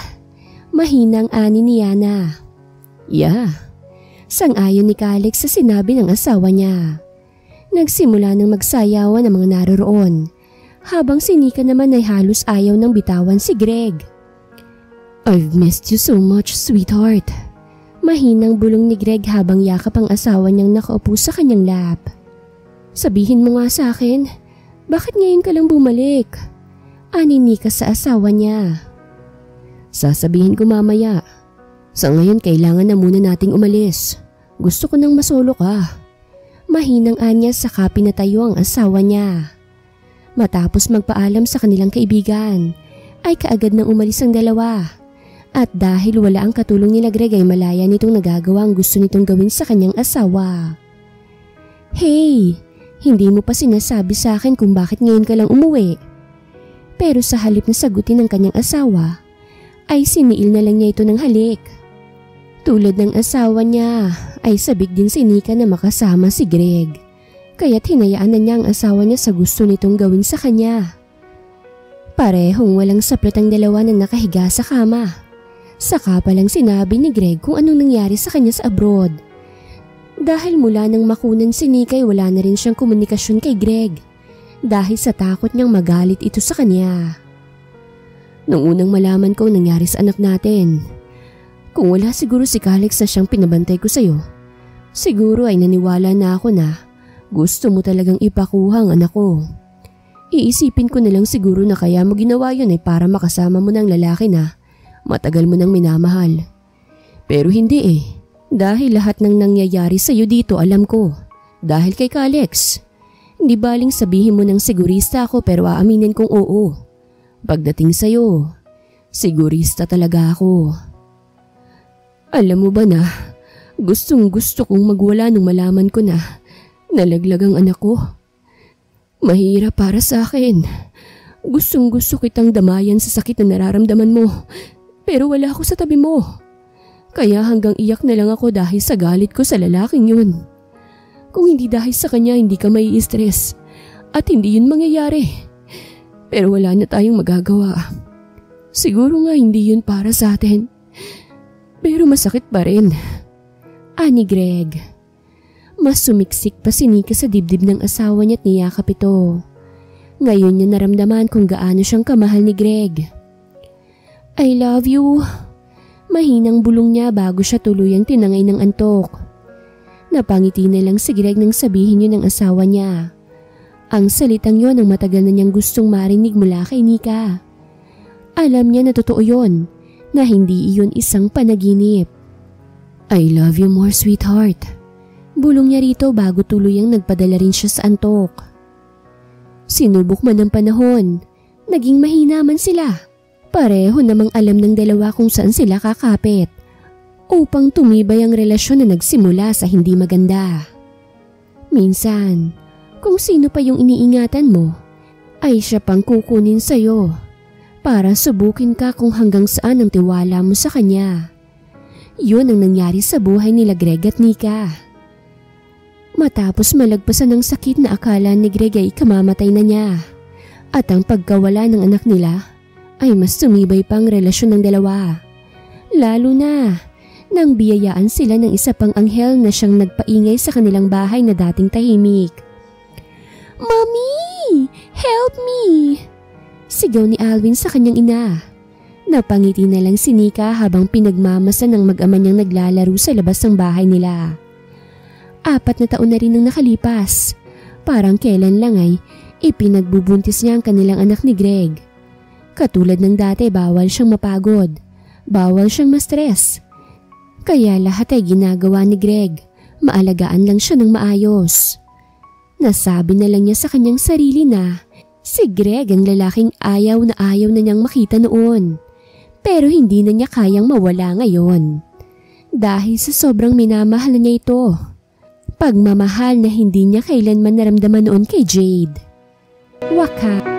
Mahinang ani ni Yana. Yeah, sang-ayon ni Calix sa sinabi ng asawa niya. Nagsimula ng magsayawan ang mga naroroon Habang si Nika naman ay halos ayaw ng bitawan si Greg. I've missed you so much, sweetheart. Mahinang bulong ni Greg habang yakap ang asawa niyang nakaupo sa kanyang lap. Sabihin mo nga sa akin, bakit ngayon ka lang bumalik? Ani Nika sa asawa niya. Sasabihin ko mamaya. Sa ngayon kailangan na muna nating umalis. Gusto ko nang masolo ka. Mahinang anya saka pinatayo ang asawa niya. Matapos magpaalam sa kanilang kaibigan, ay kaagad nang umalis ang dalawa. At dahil wala ang katulong nila Greg ay malaya nitong nagagawa ang gusto nitong gawin sa kanyang asawa. Hey, hindi mo pa sinasabi sa akin kung bakit ngayon ka lang umuwi. Pero sa halip na sagutin ng kanyang asawa, ay siniil na lang niya ito ng halik. Tulad ng asawa niya, ay sabik din si Nika na makasama si Greg. Kaya't hinayaan na niya ang asawa niya sa gusto nitong gawin sa kanya. Parehong walang saplat ang dalawa na nakahiga sa kama. Saka palang sinabi ni Greg kung anong nangyari sa kanya sa abroad. Dahil mula nang makunan si Nika ay wala na rin siyang komunikasyon kay Greg. Dahil sa takot niyang magalit ito sa kanya. Nung unang malaman ko ang nangyari sa anak natin, kung wala siguro si Calix na siyang pinabantay ko sa'yo, siguro ay naniwala na ako na gusto mo talagang ipakuha ang anak ko. Iisipin ko na lang siguro na kaya mo ginawa yun ay para makasama mo ng lalaki na matagal mo nang minamahal. Pero hindi eh, dahil lahat ng nangyayari sa'yo dito alam ko. Dahil kay Calix, hindi baling sabihin mo ng sigurista ako pero aaminin kong oo. Pagdating sa'yo, sigurista talaga ako. Alam mo ba na, gustong gusto kong magwala nung malaman ko na nalaglag ang anak ko. Mahirap para sa akin. Gustong gusto kitang damayan sa sakit na nararamdaman mo, pero wala ako sa tabi mo. Kaya hanggang iyak na lang ako dahil sa galit ko sa lalaking yun. Kung hindi dahil sa kanya hindi ka mai-stress at hindi yun mangyayari. Pero wala na tayong magagawa. Siguro nga hindi yun para sa atin. Pero masakit pa rin. Ani Greg. Mas sumiksik pa si Nika sa dibdib ng asawa niya at niyakap ito. Ngayon niya naramdaman kung gaano siyang kamahal ni Greg. I love you. Mahinang bulong niya bago siya tuluyang tinangay ng antok. Napangiti na lang si Greg nang sabihin yun ng asawa niya. Ang salitang yon ang matagal na niyang gustong marinig mula kay Nika. Alam niya na totoo yon, na hindi iyon isang panaginip. I love you more, sweetheart. Bulong niya rito bago tuluyang nagpadala rin siya sa antok. Sinubok man ng panahon, naging mahina man sila. Pareho namang alam ng dalawa kung saan sila kakapit upang tumibay ang relasyon na nagsimula sa hindi maganda. Minsan, kung sino pa yung iniingatan mo, ay siya pang kukunin sa'yo para subukin ka kung hanggang saan ang tiwala mo sa kanya. Yun ang nangyari sa buhay nila Greg at Nika. Matapos malagpasan ng sakit na akala ni Greg ay kamamatay na niya at ang pagkawala ng anak nila ay mas tumibay pa ang relasyon ng dalawa. Lalo na nang biyayaan sila ng isa pang anghel na siyang nagpaingay sa kanilang bahay na dating tahimik. Mommy! Help me! Sigaw ni Alvin sa kanyang ina. Napangiti na lang si Nika habang pinagmamasan ng mag-ama niyang naglalaro sa labas ng bahay nila. 4 na taon na rin nang nakalipas. Parang kailan lang ay ipinagbubuntis niya ang kanilang anak ni Greg. Katulad ng dati, bawal siyang mapagod. Bawal siyang ma-stress. Kaya lahat ay ginagawa ni Greg. Maalagaan lang siya ng maayos. Nasabi na lang niya sa kanyang sarili na si Greg ang lalaking ayaw na niyang makita noon. Pero hindi na niya kayang mawala ngayon. Dahil sa sobrang minamahal niya ito. Pagmamahal na hindi niya kailanman naramdaman noon kay Jade. Wakas.